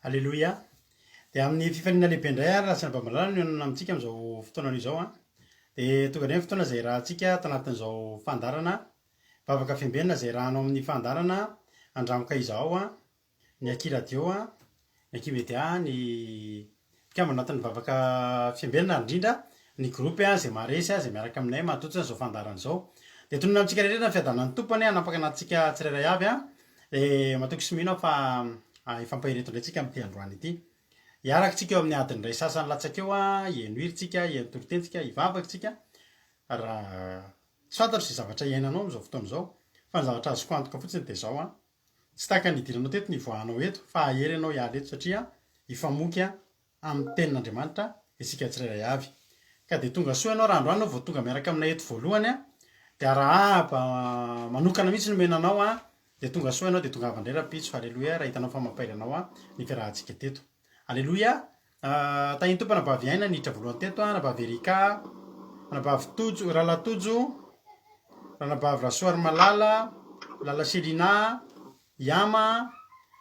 Alleloia. Dia amin'ny fifanina lehibe indray rasana bamalala no anona amintsika amin'izao fotoana izao a. Dia tonga indray ny fotoana izay rahantsika tanatin'izao fandarana vavaka fiambenana izay rahanao amin'ny fandarana andramoka izao a, ny Aki radio a, ny Aki media, ny mpikambana anatin'ny vavaka fiambenana indrindra ny gropy a izay maharesy a izay miaraka aminay mahatotsina izao fandarana izao. Dia tonona amintsika rehetra ny fiadanan'ny tompony hanapaka anatsika tsirairay avy a. Dia matoky sy mino fa ifampahireto indray tsika amin'ity androany ity. Hiarakantsika eo amin'ny adiny iray sasany latsaka eo a, hienohirintsika, hienotorotentsika, hivavakintsika raha tsy fantatro izay zavatra iainanao amin'izao fotoana izao. Fa ny zavatra azoko antoka fotsiny dia izao a. Tsy tahaka ny idiranao teto ny voahanao eto, fa ahery ianao hiala eto satria hifamoky amin'ny tenin'Andriamanitra isika tsirairay avy. Ka dia tonga soa ianao raha androany vao tonga miaraka aminay eto voalohany a. Dia raha manokana mihitsy no menanao a. Dia tonga soa ianao dia tonga avy indray rapitso. Alleloia. Raha hitanao fa mampaira anao a ny fiarahantsika teto. Alleloia. Tahiny tompo anabavy aina niditra voalohany teto a, anabavy Erika, anabavy Tojo, Ralatojo, anabavy Rasoary Malala, Lala Selina, Yama,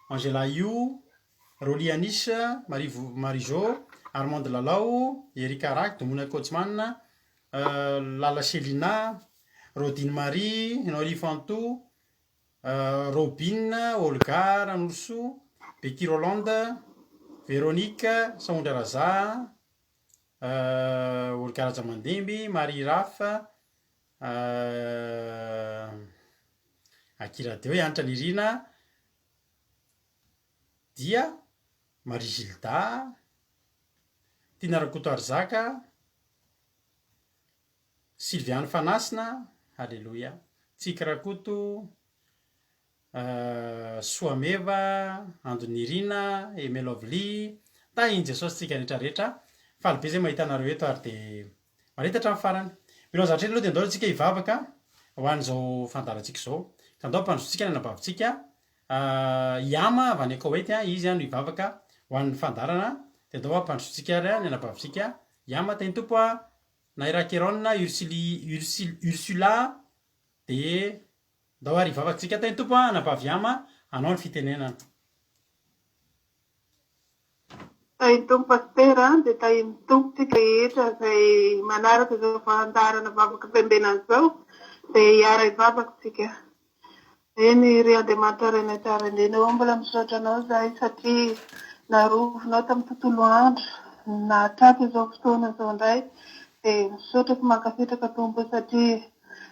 Angela Io, Rolianis, Marizo, Armande Lalao, Erika Rak, Domona Coachman, Lala Selina, Rodine Marie, Nori Fantou, Robin, Olga Ranorso, Becky Rolande, Véronique, Saondra Raza, Olga Rajamandemby, Marie Raf, Aki radio Anitra Nirina, Dia, Marie Gilda, Tina Rakoto Arzaka, Sylviane Fanasina, Alleloia, Tsika Rakoto, Soameva, Andonirina, Emelovely, tahiny Jesosy tsika rehetrarehetra. Faly be zay mahita anareo eto ary dia maretatra amin'ny farany. Mino zavatra aloha dia andao tsika hivavaka ho an'izao fandarantsika izao. Ka andao mpandrosotsika ny anabavintsika. Yama avy any Koweïty a, izy no hivavaka ho an'ny fandarana. Dia andao mpandrosotsika ny anabavintsika. Yama tahiny tompo a, Naira Keron, Ursula, dia andao ary hivavakantsika tahiny tompo a, anabavy Yama, anao ny fitenenana. Tahiny tompo pastera dia tahiny tompo tsika rehetra izay manaraka izao fandarana vavaka fiambenana izao dia hiara hivavakantsika. Eny ry Andriamanitra Rena tsara indrindra mbola misaotra anao izahay satria narovinao tamin'ny tontolo andro nahatratra izao fotoana izao indray dia misaotra sy mankasitraka tompo satria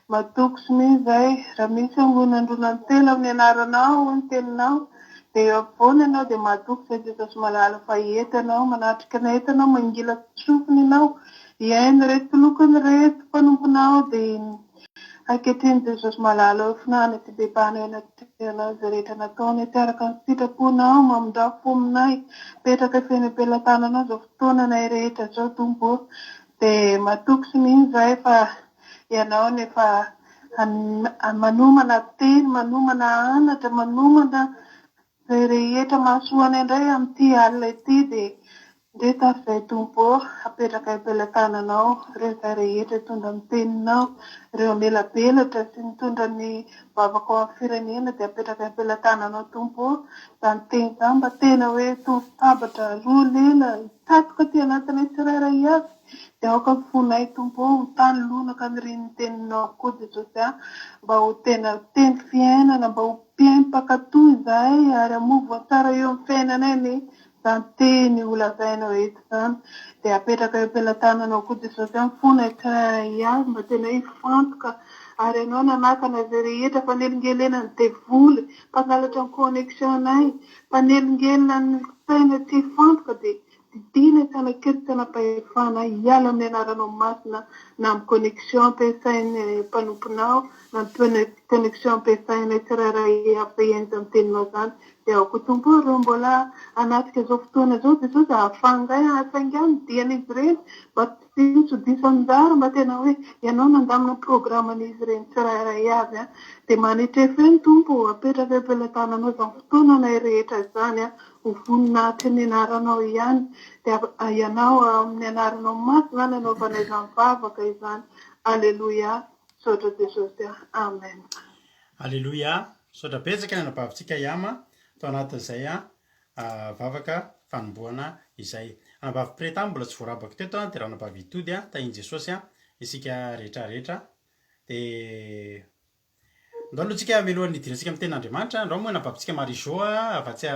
matoky sy mihy izahay raha misy angonandronany telo amin'ny anaranao ny teninao dia eo ampovoany ianao dia matoky izay Jesosy malala fa entanao manatrika ny entanao mangila sofiny ianao hiaino reto lokony reto mpanomponao dia ankehitriny Jesosy malala eo finany ty bebana eo anatinao izay rehetra nataony itiaraka ny sitraponao mamindafo aminay petraka feny am-pelantananao izao fotoananay rehetra izao tompo dia matoky sy mihy izahay fa ianao nefa manomana teny, manomana anatra, manomana izay rehetra mahasoany indray amin'ity alina ity dia ndreta izay tompo apetraka am-pelantananao ireo izay rehetra hitondra amin'ny teninao, ireo melabelatra sy mitondra ny vavaka ao amin'ny firenena dia apetraka am-pelantananao tompo izany teny izany mba tena hoe tovy-tabatra roa lela hitatsoka aty anatinay tsirairay avy dia aoka fonay tompo ho tany lonaka ny riny teninao koa Jesosy mba ho tena teny fiainana, mba ho mpiaim-pakatoa izahay ary hamovo tsara eo amin'ny fiainanay ny izany teny olazainao eto izany dia apetraka eo am-pelantananao koa Jesosy fonay tsirairay avy mba tena hifantoka ary ianao nanakana izay rehetra fanelingelena ny devoly mpangalatra ny connexionnay fanelingelina ny saina tsy hifantoka dia didina tsanakety tsanapahefana hiala amin'ny anaranao masina na amin'ny connexion ampiasain'ny mpanomponao na amin'ny connexion ampiasainay tsirairay ampahihany amin'ny teninao izany dia aoko tompo ireo mbola anatrika izao fotoana izao Jesosy ahafangay ahasaingany dian'izy ireny mba tsy tsodiso anjara mba tena hoe ianao nandamina programan'izy ireny tsirairay avy dia manitrefeny tompo apetraka am-pelantananao izany fotoananay rehetra izany ho voninahitra ny anaranao ihany dia ianao amin'ny anaranao masina nanaovanay izany vavaka izany. Alleluia. Saotra Jesosy. Amen. Alleloia. Saotra betsaka ny anabavintsika Yama tao anatin'izay vavaka fanomboana izay anabavy preta mbola tsy voarabaka teto dia raha anabavy itody tahiny jesosy isika rehetrarehetra dia andao aloha tsika mialohan'ny idirantsika amin'ny tenin'Andriamanitra andao moa anabavitsika Marie-Jo avatsy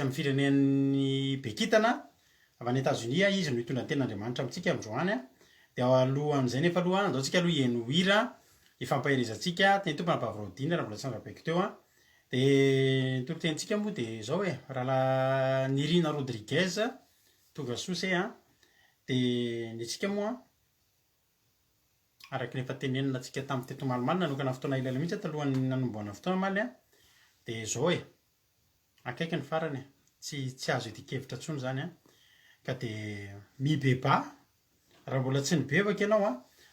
amin'ny firenen'ny Bekitana avy any États-Unis izy no hitondra ny tenin'Andriamanitra amintsika androany dia aloha amin'izay nefa aloha andao tsika aloha hihaino hira ifampaherizantsika teny tompo anabavy Rodina raha mbola tsy nandrapaiko teo dia ny torotenitsika moa dia zao hoe rahala Nirina Rodriguez tonga sosy dia ny antsika moa araky nefa tenenina antsika tamin'ny teto Malimaly nanokana fotoana elaela mihitsy talohan'ny nanomboana fotoana maly dia zao hoe akaiky ny farany tsy azo idik-hevitra intsony zany ka dia mibeba raha mbola tsy nibebaka ianao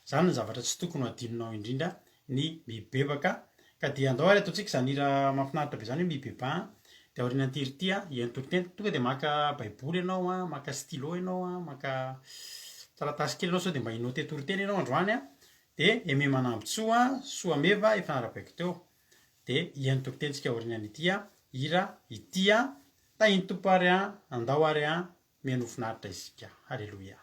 zany ny zavatra tsy tokony ho adinonao indrindra ny mibebaka ka dia andao ary ataontsika zany hira mahafinaritra be zany hoe mibeba dia aorianan'ity hira ity hihaino toriteny tonga dia maka baiboly ianao maka stylo ianao maka taratasy kely ianao sao dia mba hinote toriteny ianao androany dia eme manambotsoa soa meva efa narabaiko teo dia hihaino toritentsika aorianan'ity hira ity tahiny tompo ary andao ary mihaino finaritra isika. Halleluia.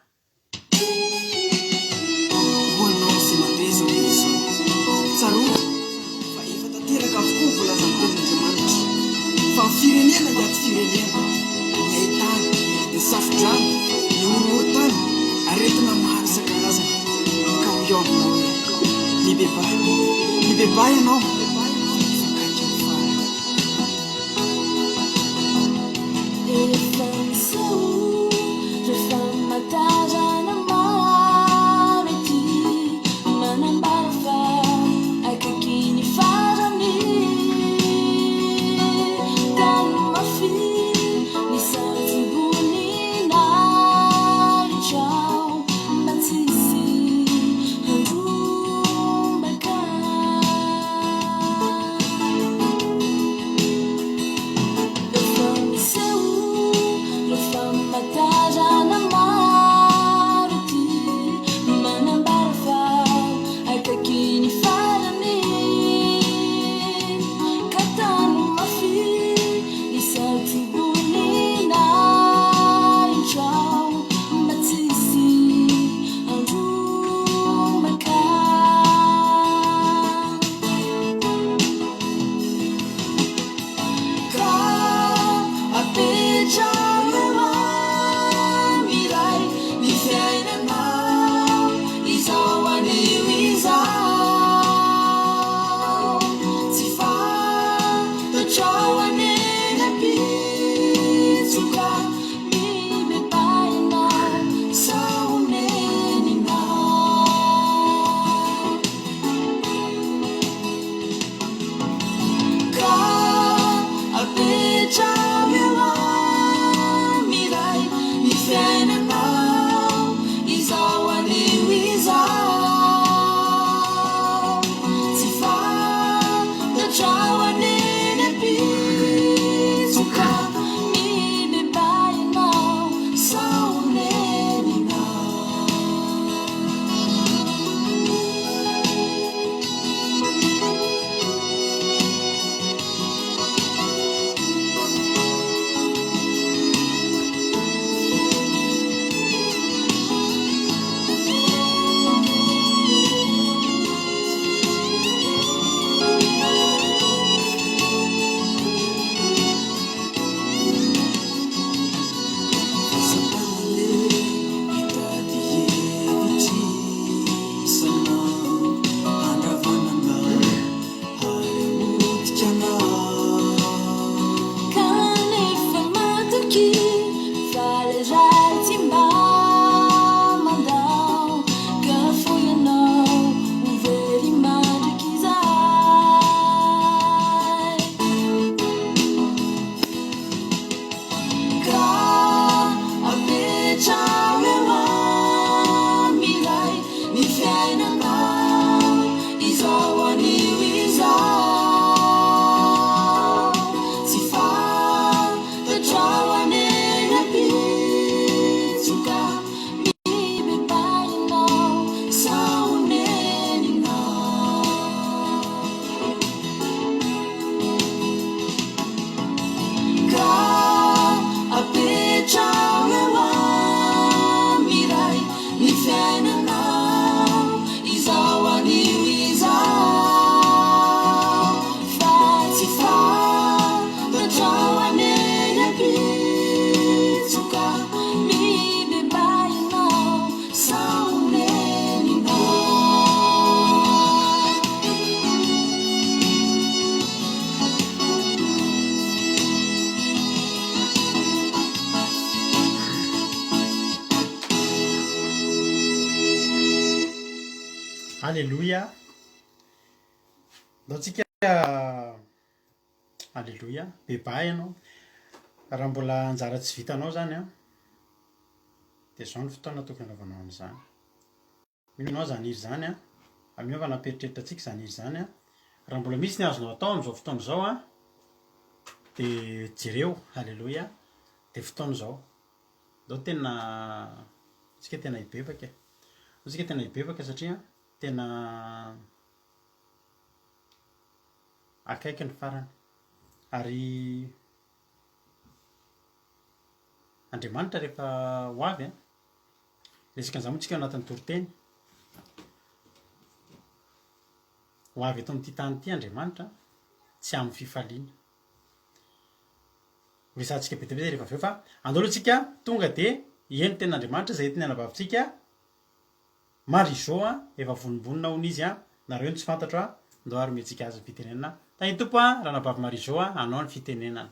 Hoanao sy mabezaka izao tsaroa fa efa tanteraka avokoa volazan'Andriamanitra fa ny firenena ny aty firenena ny ahitana ny safodrano ny orohorotany aretina maro isan-karazana ka ho eo aminao mibeba ianao fankaitra ny farany. Alléluia. Ndao tsika Alléluia. Bebay ianao. Raha mbola anjara tsy vitanao zany a. Dia zao ny fotoana tokony anaovanao an'izany. Minao zany izy zany a. Amin'io fa namperitreritra antsika zany izy zany a. Raha mbola misy ny azonao atao amin'izao fotoana izao a. Dia jereo. Alléluia. Dia fotoana izao. Ndao tena tsika tena hibebaka. Tsika tena hibebaka satria tena akaiky ny farany. Ary Andriamanitra rehefa ho avy a, resaka an'izany moa tsika anatin'ny toriteny. Ho avy eto amin'ity tany ity Andriamanitra tsy amin'ny fifaliana. Resantsika be dia be rehefa avy eo fa andao aloha tsika tonga dia hihaino tenin'Andriamanitra izay entiny hanabavintsika. Marizao a efa vonimbonina hono izy a. Nareo ny tsy fantatro a, ndao ary mentsika azy ny fitenenana. Tany tompo a, raha nabavy Marizao a, anao ny fitenenana.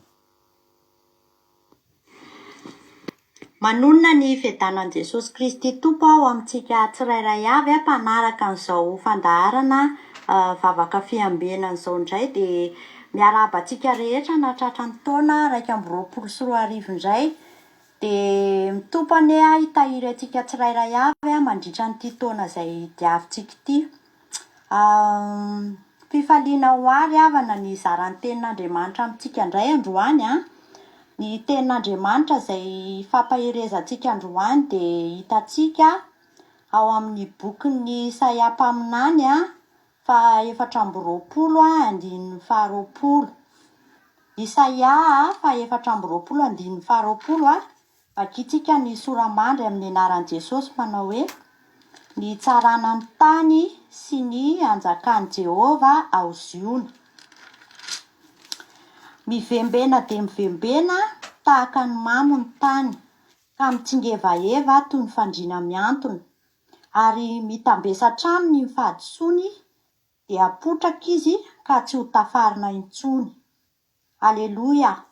Manonona ny fiadanan'i Jesosy Kristy Tompo ao amintsika tsirairay avy a, mpanaraka an'izao fandaharana vavaka fiambenana izao indray dia miarabantsika rehetra nahatratra ny taona 2024 indray dia mitompo ane a hitahiry antsika tsirairay avy a mandritra nyity taona izay diavintsika ity. Fifaliana ho ary havana ny zaran'ny tenin'Andriamanitra amintsika indray androany a. Ny tenin'Andriamanitra izay fampaherezantsika androany dia hitantsika ao amin'ny bokin'ny Isaia mpaminany a 420:20. Isaia 420:20 a. Vakitsika ny soramandry amin'ny anaran'i Jesosy manao hoe ny tsarana ny tany sy ny anjakan'i Jehova ao Ziona. Mivembena dia mivembena tahaka ny mamo ny tany ka mitsingevaheva toy ny fandriana miantona ary mitambesatra aminy ny fahadisoany dia apotraka izy ka tsy ho tafarina intsony. Aleluia.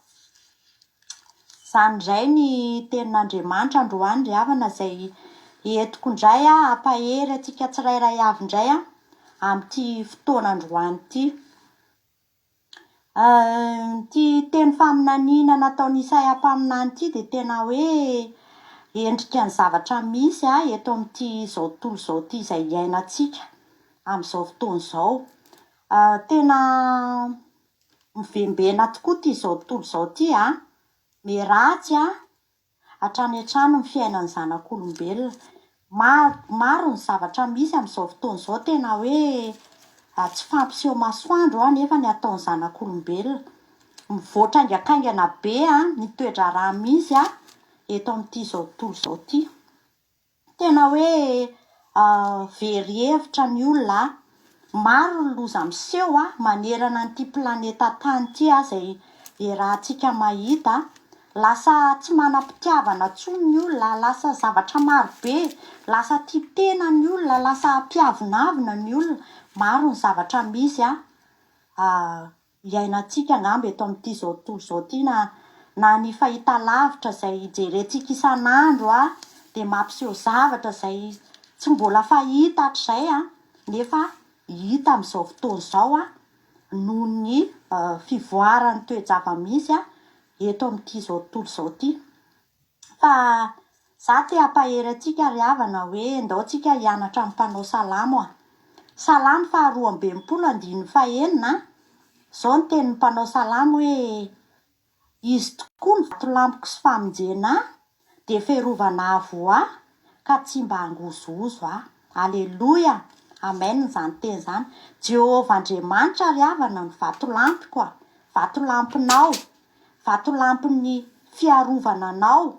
Izany indray ny tenin'Andriamanitra androany ry havana izay entiko indray a hampahery antsika tsirairay avy indray a amin'ity fotoana androany ity. Ty teny faminaniana nataon'ny Isaia mpaminany ity dia tena hoe endrika ny zavatra misy a eto amin'ity izao tontolo izao ity izay iainantsika amin'izao fotoana izao. Tena mivembena tokoa ity izao tontolo izao ity a. Miratsy a hatrany hatrany ny fiainan'ny zanak'olombelona. Maro ny zavatra misy amin'izao fotoana izao tena hoe tsy fampiseho masoandro nefa ny ataon'ny zanak'olombelona. Mivoatra aingakaingana be ny toedra raha misy eto amin'ity izao tontolo izao ity. Tena hoe very hevitra ny olona. Maro ny loza miseho manerana n'ity planeta tany ity izay iarahantsika mahita. Lasa tsy manam-pitiavana intsony ny olona, lasa zavatra maro be, lasa tia tena ny olona, lasa mpiavonavina ny olona. Maro ny zavatra misy iainantsika angamba eto amin'ity izao tontolo izao ity na ny fahitalavitra izay jerentsika isan'andro dia mampiseho zavatra izay tsy mbola fahita hatrizay nefa hita amin'izao fotoana izao noho ny fivoaran'ny toe-java-misy eto amin'ity izao tontolo izao ity. Fa za te hampahery antsika ry havana hoe ndao tsika hianatra amin'ny mpanao salamo Salamo 2:29. Izao ny tenin'ny mpanao salamo hoe izy tokoa ny vatolampoko sy famonjena dia fiarovana avo ka tsy mba hangozozo Aleluia. Amen izany teny izany. Jehovah Andriamanitra ry havana ny vatolampoko vatolampinao, vatolampin'ny fiarovana anao.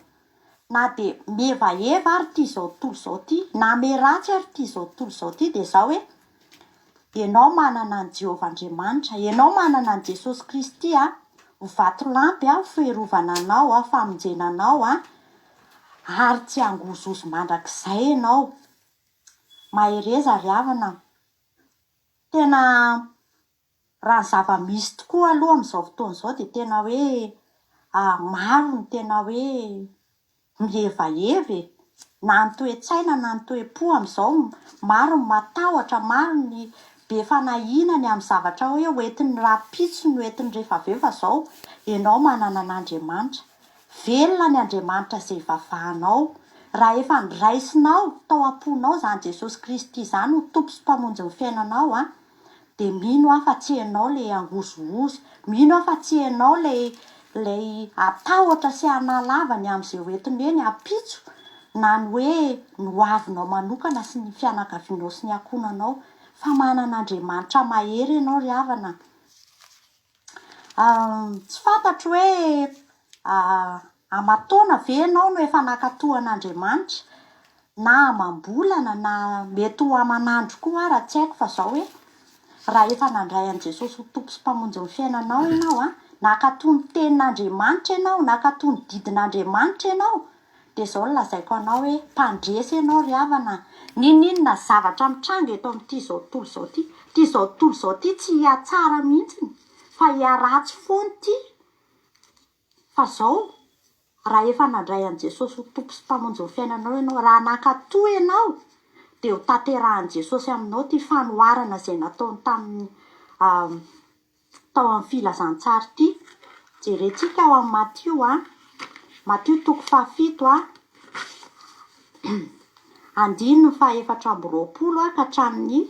Na dia mevaheva ary ity izao tontolo izao ity, na meratsy ary ity izao tontolo izao ity dia izao hoe ianao manana ny Jehovah Andriamanitra, ianao manana ny Jesosy Kristy ho vatolampy fiarovana anao, famonjena anao ary tsy hangozozo mandrakizay ianao. Mahereza ry havana. Tena raha zava-misy tokoa aloha amin'izao fotoana izao dia tena hoe maro ny tena hoe mihevaheva na ny toe-tsaina na ny toe-po amin'izao maro ny matahotra, maro ny be fanahinany amin'ny zavatra hoe hoentin'ny rapitso no hoentin'ny rehefa avy eo fa izao ianao manana an'Andriamanitra. Velona ny Andriamanitra izay vavahanao. Raha efa niraisinao tao am-ponao izany Jesosy Kristy izany ho tompo sy mpamonjy ny fiainanao dia mino aho fa tsy hainao ilay angozogozo, mino aho fa tsy hainao ilay atahotra sy analavany amin'izay hoentiny hoe ny apitso na ny hoe ny hoavinao manokana sy ny fianakavianao sy ny ankonanao, fa manan'Andriamanitra mahery ianao ry havana. Tsy fantatro hoe amatoana ve ianao no efa nakatoan'Andriamanitra na amam-bolana na mety ho aman'andro koa raha tsy haiko, fa izao hoe raha efa nandray an'i Jesosy ho tompo sy mpamonjy ny fiainanao ianao nakatoa ny tenin'Andriamanitra ianao, nakatoa ny didin'Andriamanitra ianao, dia izao no lazaiko anao hoe mpandresy ianao ry havana. Ninona zavatra mitranga eto amin'ity izao tontolo izao ity. Ity izao tontolo izao ity tsy hiatsara mihitsy fa hiaratsy foana ity. Fa izao raha efa nandray an'i Jesosy ho tompo sy mpamonjy ny fiainanao ianao, raha nakatoa ianao dia ho tanterahan'i Jesosy aminao ty fanoharana izay nataony tamin'ny tao amin'ny filazantsara ity. Jerentsika ao amin'ny Matio 7 andiny ny 420 ka hatramin'ny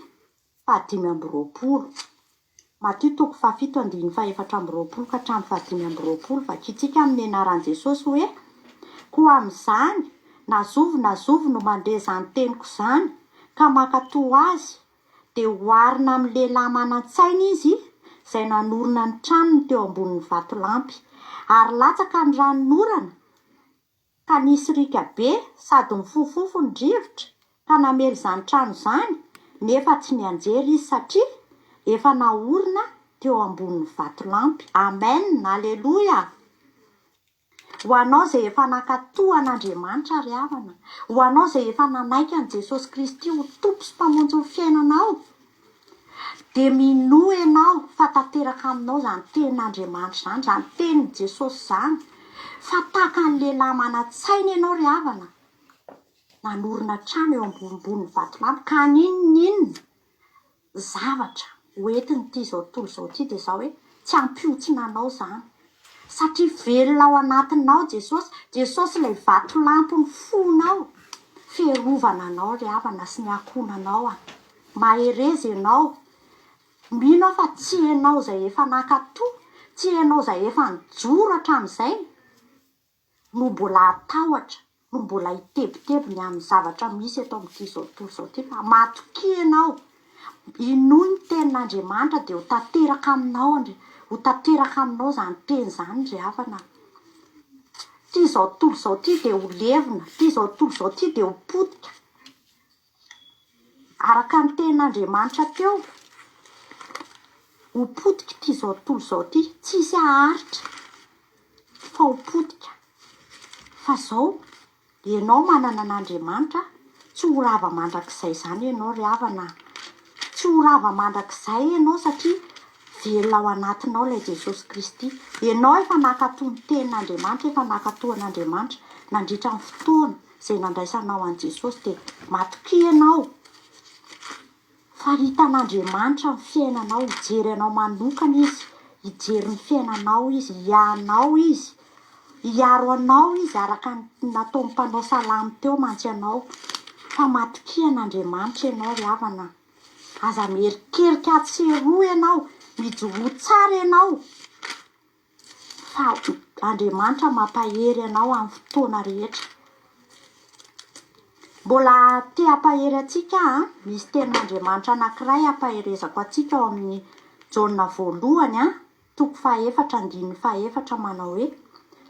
520. Matio 7 andiny 420 ka hatramin'ny 520. Vakitsika amin'ny anaran'i Jesosy hoe koa amin'izany nazovo no mandre izany teniko izany ka makatoa azy dia hoarina amin'ny lehilahy manan-tsaina izy izay nanorina ny tranony teo ambonin'ny vatolampy, ary latsaka ny ranonorana ka nisy rika be sady mifofofo ny rivotra ka namely izany trano izany, nefa tsy nianjera izy satria efa naorina teo ambonin'ny vatolampy. Amen, aleloia. Ho anao izay efa nakatoa an'Andriamanitra ry havana, ho anao izay efa nanaiky an'i Jesosy Kristy ho tompo sy mpamonjy ny fiainanao, dia minoa ianao fa tanteraka aminao izany tenin'Andriamanitra izany, izany tenin'i Jesosy izany, fa tahaka ny lehilahy manan-tsaina ianao ry havana, nanorina trano eo ambonimbony vatolampy ka ninona zavatra hoentiny ity izao tontolo izao ity dia izao hoe tsy hampiotsina anao izany, satria velona ao anatinao Jesosy ilay vatolampy ny fonao, fiarovana anao ry havana sy ny ankonanao. Mahereza ianao, mino aho fa tsy ianao izay efa nakatoa, tsy ianao izay efa nijoro hatramin'izay no mbola atahotra, no mbola hitebitebiny amin'ny zavatra misy eto amin'ity izao tontolo izao ity, fa matokia ianao. Inoa ny tenin'Andriamanitra dia ho tanteraka aminao izany teny izany ry havana. Ity izao tontolo izao ity dia ho levona, ity izao tontolo izao ity dia ho potika araka ny tenin'Andriamanitra teo. Ho potika ity izao tontolo izao ity, tsisy aharitra fa ho potika. Fa izao ianao manana an'Andriamanitra, tsy ho rava mandrakizay izany ianao ry havana, tsy ho rava mandrakizay ianao satria velona ao anatinao ilay Jesosy Kristy. Ianao efa nakatoa ny tenin'Andriamanitra, efa nakatoa an'Andriamanitra nandritra ny fotoana izay nandraisanao an'i Jesosy, dia matokia ianao fa hitan'Andriamanitra ny fiainanao, hijery anao manokana izy, hijery ny fiainanao izy, hiahanao izy, hiaro anao izy araka nataony mpanao salamy teo mantsy anao, fa matokia an'Andriamanitra ianao ry havana. Aza miherikerika atseroa ianao, mijoro tsara ianao, fa Andriamanitra mampahery ianao amin'ny fotoana rehetra. Mbola te hampahery antsika misy tenin'Andriamanitra anankiray hampaherezako antsika ao amin'ny Jaona 1 toko 4:4 manao hoe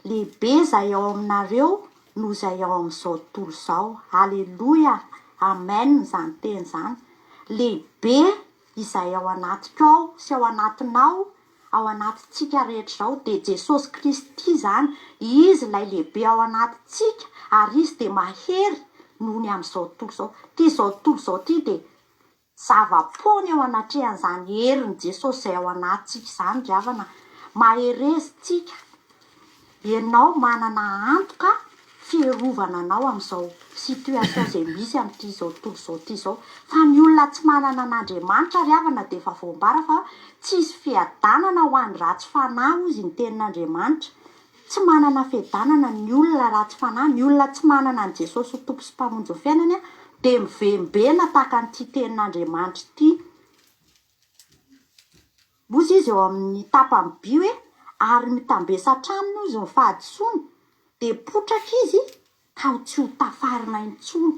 lehibe izay ao aminareo noho izay ao amin'izao tontolo izao. Aleloia, amen izany teny izany. Lehibe izay ao anatiko ao sy ao anatinao, ao anatintsika rehetra izao dia Jesosy Kristy izany, izy ilay lehibe ao anatintsika ary izy dia mahery noho ny amin'izao tontolo izao. Ity izao tontolo izao ity dia zava-pony ao anatrehan'izany herin'i Jesosy izay ao anatintsika izany ry havana. Maherezitsika, ianao manana antoka fierovana anao amin'izao situation izay misy amin'ity zao tontolo zao ty zao. Fa ny olona tsy manana an'Andriamanitra ry havana dia efa voambara fa tsisy fiadanana ho any ratsy fanahy hozy ny tenin'Andriamanitra. Tsy manana fiadanana ny olona ratsy fanahy, ny olona tsy manana an' Jesosy ho tompo sy mpamonjy ny fiainany dia mivembena tahaka an'ity tenin'Andriamanitra ity. Mozy izy eo amin'ny tapany by hoe ary mitambesa traminy izy ny fahadisoany dia potraka izy ka ho tsy ho tafarina intsony.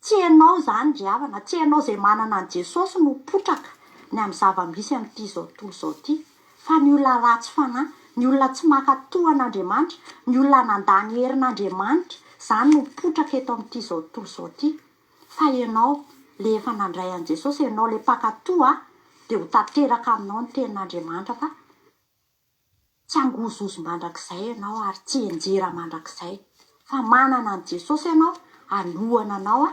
Tsy ianao zany ry havana, tsy ianao izay manana an' Jesosy no potraka ny amin'ny zava-misy amin'ity zao tontolo zao ty, fa ny olona ratsy fanahy, ny olona tsy mankatoa an'Andriamanitra, ny olona nandany herin'Andriamanitra, zany no potraka eto amin'ity zao tontolo zao ty. Fa ianao le efa nandray an' Jesosy, ianao le mpankatoa dia ho tanteraka aminao ny tenin'Andriamanitra fa tsy angozozo mandrakizay ianao ary tsy enjera mandrakizay fa manana an' Jesosy ianao, alohana anao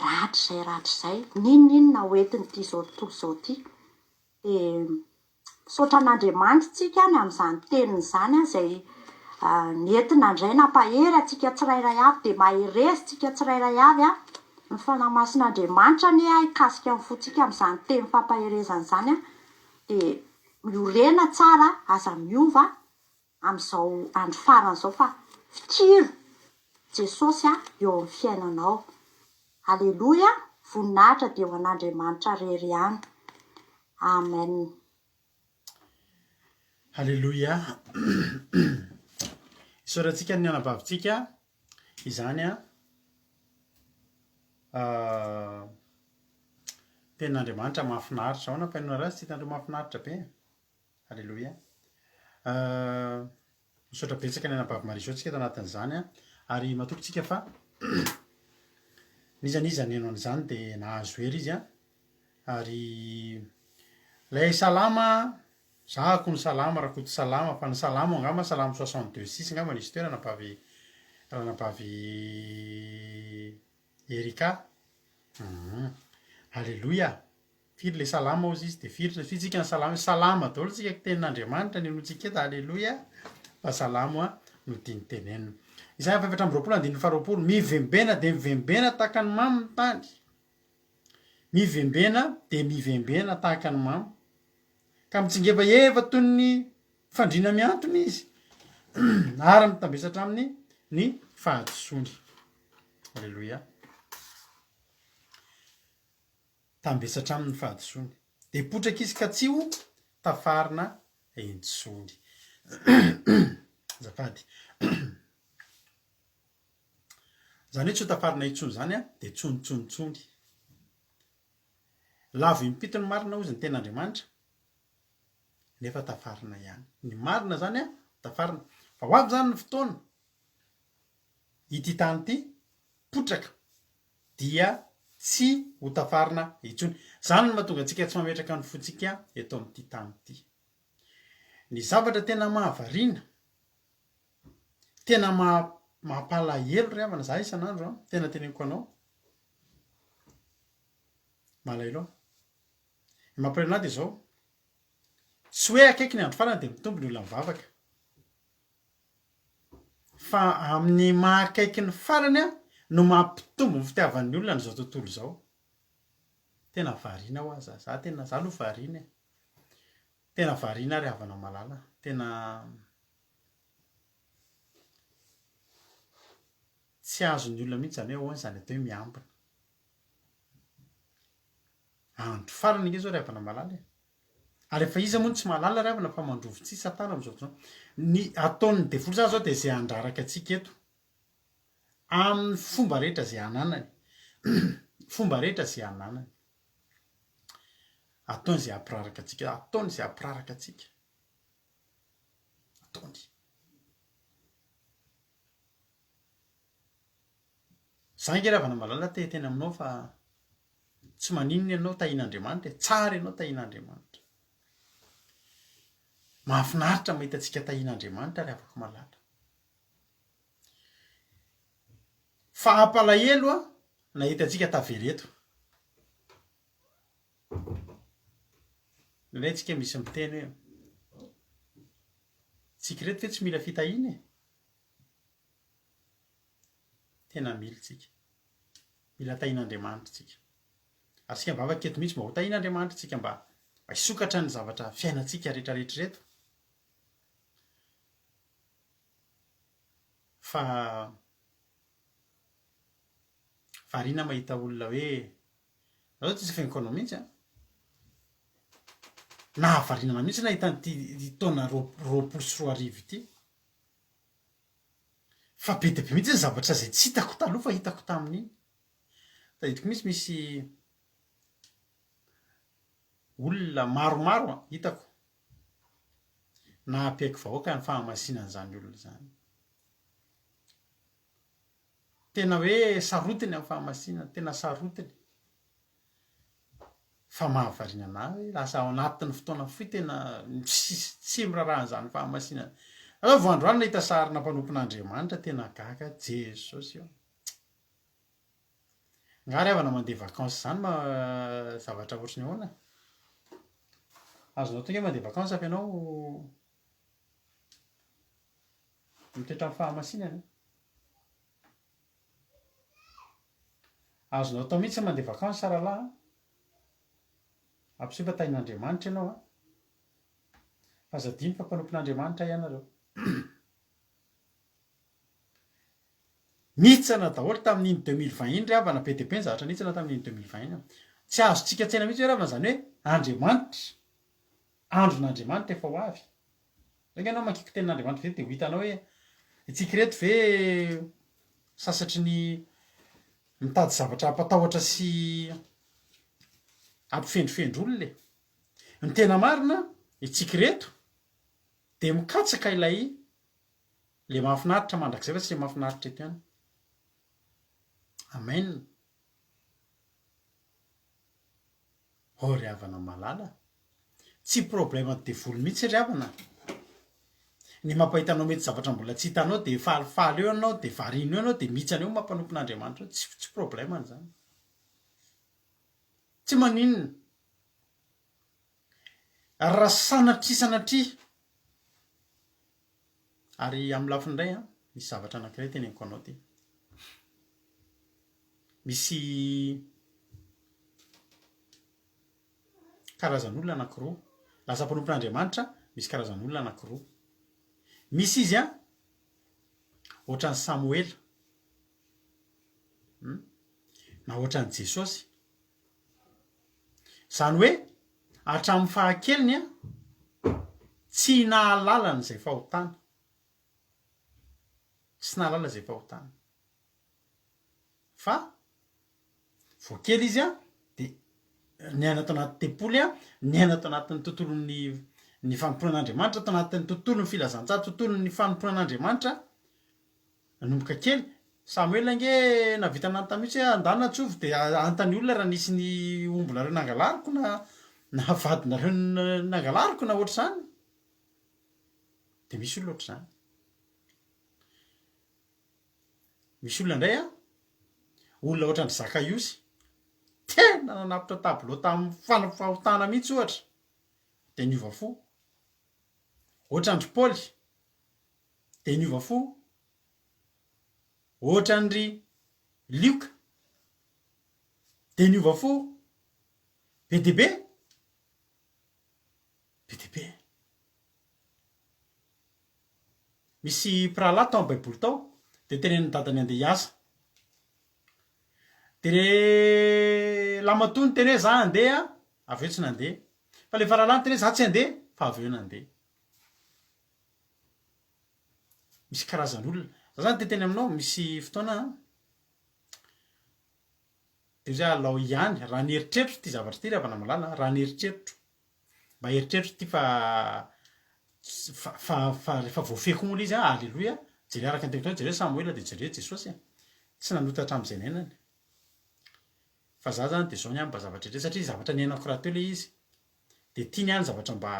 ratr'izay ninona hoentin'ity zao tontolo zao ty. Dia misaotra an'Andriamanitra tsika ny amin'izany teniny izany izay nentina indray nampahery atsika tsirairay avy dia maherezy tsika tsirairay avy ny fanamasin'Andriamanitra ny hikasika ny fontsika amin'izany teny fampaherezana izany dia miorena tsara aza miova amin'izao andro farana izao fa fitiro Jesosy eo amin'ny fiainanao. Aleloia, voninahitra dia ho an'Andriamanitra rery ihany. Amen. Aleloia. Isaorantsika ny anabavitsika izany tenin'Andriamanitra mahafinaritra. Ahoana mpaninona ratsy tsy hitan'ireo mahafinaritra be. Aleloia. Misaotra betsaka ny anabavy Maria tsika tanatin'izany ary matokontsika fa nizanizany ianao an'izany dia nahazo hery izy ary lay salama zahako ny salama raha koto salama fa ny salama angamba salama 62:6 angamba nisy teo ranabavy Erika. Aleloia. Firy le salama ozy izy dia firitsika ny salama daholo tsika tenin'Andriamanitra ny notsika eto. Aleloia. Fa salama no tiany tenenina. Isaia 4:20 mivembena dia mivembena tahaka ny mamy ny tany. Mivembena dia mivembena tahaka ny mamy ka mitsingeva eva toy ny fandriana miantona izy ary mitambesatra aminy ny fahadisoany. Aleloia. Tambesatra aminy fahadisoany dia potraka izy ka tsy ho tafarina intsony. Azafady. Zany hoe tsy ho tafarina intsony zany dia tsonitsonitsony. Lavo impito ny marina ozy ny tenin'Andriamanitra nefa tafarina ihany. Ny marina zany tafarina. Fa ho avy zany ny fotoana ity tany ity potraka dia tsy ho tafarina intsony. Zany no mahatonga antsika tsy mametraka ny fontsika eto amin'ity tany ity. Ny zavatra tena mahavariana, tena mampalahelo ry havana za isan'andro tena teneniko anao. Malaelo mampalahelo dia zao tsy hoe akaiky ny andro farana dia mitombo ny olona mivavaka fa amin'ny mahakaiky ny farany no mampitombo ny fitiavan'ny olona n'izao tontolo izao. Tena variana ho aza. Za tena za aloha variana. Tena variana ary havana malala. Tena tsy azon'ny olona mihitsy zany hoe ahoana izany atao hoe miambina. Andro farana inge zao ry havana malala. Ary efa iza moa tsy mahalala ry havana fa mandrovo tsisy satana amin'izao fotoana. Ny ataon'ny devoly zao dia izay andraraka antsika eto amin'ny fomba rehetra izay ananany. Fomba rehetra izay ananany. Ataony izay ampiraraka antsika. Ataony izay ampiraraka antsika. Ataony. Za nge ry havana malala teny aminao fa tsy maninona ianao tahian'Andriamanitra. Tsara ianao tahian'Andriamanitra. Mahafinaritra mahita antsika tahian'Andriamanitra ry havako malala. Fa hampalahelo nahita antsika tavery eto. Ilay antsika misy miteny hoe tsika reto ve tsy mila fitahiana tena militsika mila tahin'Andriamanitra tsika ary sika mivavaka eto mihitsy mba ho tahin'Andriamanitra tsika mba hisokatra ny zavatra fiainantsika rehetrarehetra reto fa variana mahita olona hoe zao tsy fiainkoana mihitsy a nahavarinana mihitsy nahita nyty taona roapolo sy roa arivo ity fa be dia be mihitsy ny zavatra zay tsy hitako taloha fa hitako tamin'iny tadidiko misy olona maromaro a hitako na ampiaiko vahoaka ny fahamasinan'izany olona zany tena hoe sarotiny amin'ny fahamasinana tena sarotiny fa mahavarina anahy hoe lasa ao anatin'ny fotoana fohy tena tsy mirarahan'izany fahamasinana ao voandroany nahita sarina mpanompon'Andriamanitra tena gaga Jesosy io ngary avana mandeha vakansy zany zavatra ohatrany ahoana azonao tonga mandeha vakansy fa ianao mitoetra amin'ny fahamasinana azonao atao mihitsy mandeha vakansy saralahy ampiseho fa tahin'Andriamanitra ianao a fa zadiny fa mpanompon'Andriamanitra ianareo nitsana daholo tamin'iny 2020 iny ry havana be dia be ny zavatra nitsana tamin'iny 2020 iny tsy azontsika tsena mihitsy hoe ravana zany hoe Andriamanitra andron'Andriamanitra efa ho avy zany ianao mankiko tenin'Andriamanitra ve dia ho hitanao hoe itsika reto ve sasatry ny mitady zavatra ampatahotra sy ampifendrifendr'olona ny tena marina itsika reto dia mikatsaka ilay le mahafinaritra mandrakizay fa tsy le mahafinaritra eto ihany amen ry havana malala tsy problème de volo mihitsy ry havana ny mampahitanao mety zavatra mbola tsy hitanao dia falifaly eo ianao dia varina eo ianao dia mihitsana eo mampanompon'Andriamanitra tsy problème an'izany tsy maninona raha sanatria ary amin'ny lafiny indray a misy zavatra anankiray teneniko anao ty misy karazan'olona anankiroa lasa mpanompon'Andriamanitra misy karazan'olona anankiroa misy izy a ohatran'ny Samuela na ohatran'ny Jesosy zany hoe hatramin'ny fahakeliny a tsy nahalalana izay fahotana tsy nahalala izay fahotana fa voakely izy a dia niaina tao anaty tempoly a niaina tao anatin'ny tontolon'ny fanomponan'Andriamanitra tao anatin'ny tontolon'ny filazantsara tontolon'ny fanomponan'Andriamanitra nanomboka kely Samuela nge navita nanta mihitsy hoe andana tsovy dia antany olona raha nisy ny ombonareo nangalariko na vadinareo nangalariko na ohatr' izany dia misy olona ohatr' izany misy olona indray a olona ohatran'ny Zakaiosy tena nanapitra tableau tamin'ny fahotana mihitsy ohatra dia niova fo ohatran'ry Paoly dia niova fo ohatran'ry Lioka dia niova fo be dia be misy mpirahalahy tao amin'ny baiboly tao dia teneniny dadany andeha hiasa dia re lamatoa ny teny hoe za andeha avy eo tsy nandeha fa le faralahy ny teny hoe za tsy handeha fa avy eo nandeha misy karazan'olona za zany teteny aminao misy fotoana dia zay alao ihany raha ny eritreritro ty zavatra ty ry havana malala raha ny eritreritro mba eritreritro ty fa rehefa voafehiko mola izy alleloia jereo araka ny tekitao jereo Samuela dia jereo Jesosy tsy nanotatra amin'izay nainany fa za zany dia zao ny any mba zavatra rehetra satria zavatra niainako raha teo le izy dia tiany any zavatra mba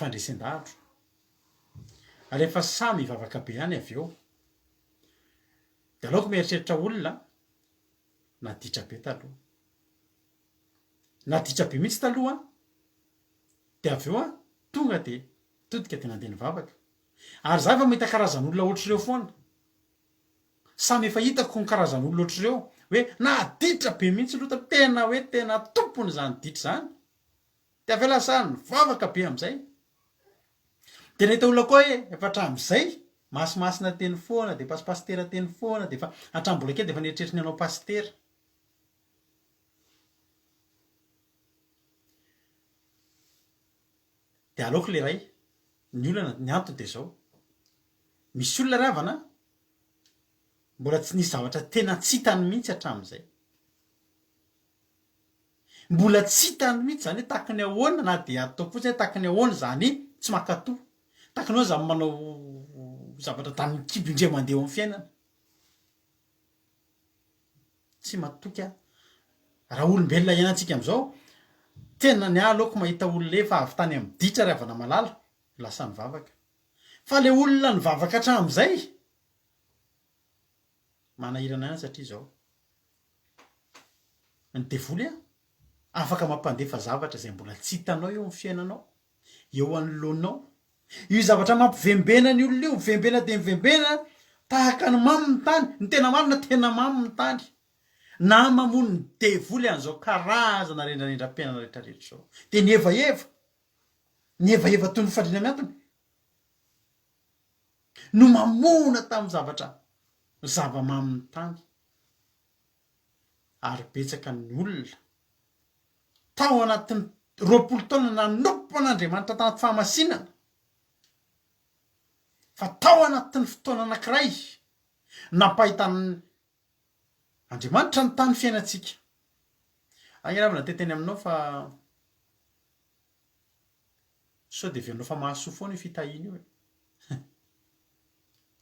fandresen-dahatra rehefa samy hivavaka be any avy eo dia aleoko mieritreritra olona naditra be taloha naditra be mihitsy taloha dia avy eo a tonga dia todika dia nandeha nivavaka ary za efa mahita karazan'olona ohatr'ireo foana samy efa hitako ny karazan'olona ohatr'ireo hoe na ditra be mihitsy lota tena hoe tena tompony zany ditra zany de afialasany vavaka be am'izay de nahita olona koa hoe efa hatram'izay masimasina teny foana de pasipastera teny foana de efa hatrambola kely de efa nieritreritry ny anao pastera de aleoko le ray ny olana ny antony de zao misy olona ravana mbola tsy nisy zavatra tena tsy hitany mihitsy hatram'izay mbola tsy hitany mihitsy zany hoe tahaka ny ahoana na de ataoko fotsiny hoe tahaka ny ahoana zany tsy makatoa tahaka ny ahoana zany manao zavatra tany kibo indre mandeha eo amin'ny fiainana tsy matoky a raha olombelona ianantsika am'izao tena ny aleoko mahita olona efa avy tany amin'ny ditra ry avana malala lasa nivavaka fa le olona nivavaka hatram'izay manahirana ihany satria zao ny devoly a afaka mampandefa zavatra zay mbola tsy hitanao eo amin'ny fiainanao eo anoloanao io zavatra mampivembena ny olona io mivembena de mivembena tahaka ny mamy ny tany ny tena marina tena mamy ny tany na mamono ny devoly an'izao karazana rendrarendram-piainana rehetrarehetra zao de ny evaeva toy ny fandrina miantony no mamona tamin'ny zavatra zava-mamy ny tany ary betsaka ny olona tao anatin'ny 20 taona nanompo an'Andriamanitra tanaty fahamasinana fa tao anatin'ny fotoana anankiray nampahitany Andriamanitra ny tany fiainantsika agnaravana teteny aminao fa sao de venao fa mahasoa foana io fitahiana io de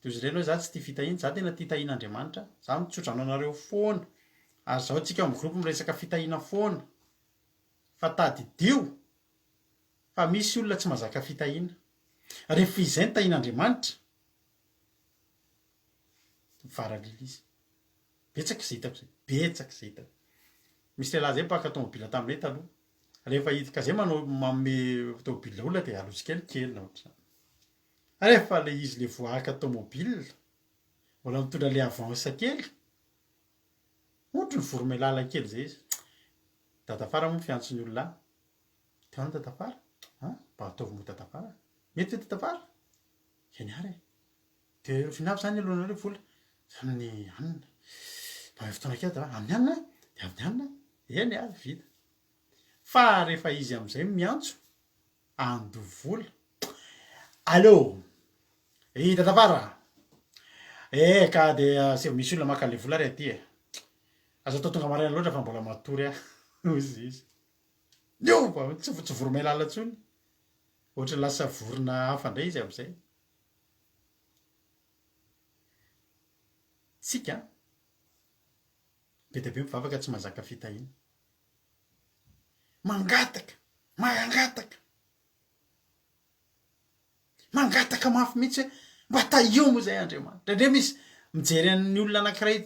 izy renao za tsy tia fitahiana za tena tia tahian'Andriamanitra za mitsodrano anareo foana ary zao tsika amin'ny groupe miresaka fitahiana foana fa tadidio fa misy olona tsy mazaka fitahiana rehefa izay ny tahian'Andriamanitra varalila izy betsaka izay hitako zay betsaka izay hitako misy lehilahy zay mpaka tomobila taminay taloha rehefa hitika zay manao manome tomobila olona de alozy kelikely na ohatr'izany rehefa le izy le voahaka tomobila mbola mitondra le avance kely ohatra ny voromailala kely zay izy dadafara moa fiantson'ny olona te hoany dadafara mba ataovy mo dadafara mety hoe dadafara eny ary de finavy zany alohanareo vola amin'ny anina mba fotoana kely da amin'ny anina de amin'ny anina eny ary vita fa rehefa izy am'izay miantso ando vola allo dadafara ka de se misy olona maka le vola ary aty azo atao tonga maraina loatra fa mbola matory ozy izy io tsy voromay lala tsony ohatra lasa vorona hafa ndray izy am'izay tsika be de be mivavaka tsy mazaka fitahiana mangataka mafy mihitsy hoe mba tahio moa zay Andriamanitra ndre misy mijery ny olona anankiray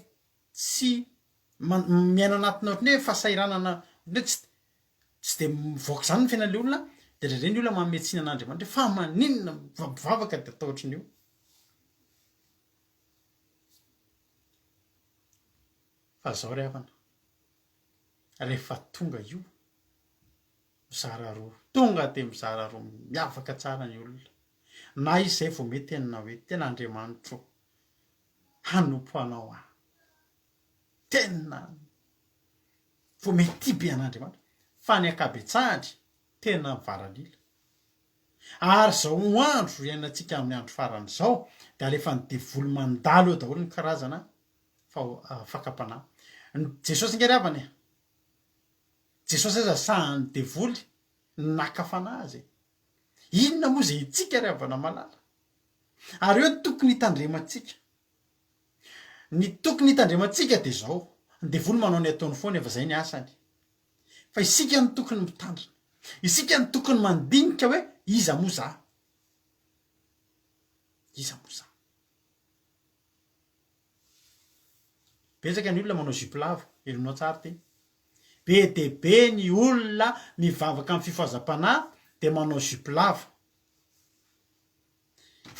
tsy miaina anatina ohatry ny hoe fahasahiranana tsy de mivoaka zany ny fiainan'le olona de ndre ny olona mametsina an'Andriamanitra fa maninona mivavaka de atao ohatrin'io fa zao ry havana rehefa tonga io mizara roa tonga de mizara roa miavaka tsara ny olona na izay vao mety enina hoe tena Andriamanitra hanompo anao tena vao mety be an'Andriamanitra fa ny akabetsahany tena mivaralila ary zao andro iainantsika amin'ny andro farany zao de alefa ny devoly mandalo eo daholo ny karazana fakapana Jesosy ngery avany Jesosy aza sahany devoly nakafana azy inona moa zay itsika ry avana malala ary hoe tokony hitandrematsika ny tokony hitandrematsika de zao ny devoly manao ny ataony foana efa zay ny asany fa isika ny tokony mitandrina isika ny tokony mandinika hoe iza moa za betsaka ny olona manao zipo lava elinao tsara ty be de be ny olona mivavaka amin'ny fifazam-panahy de manao zipo lava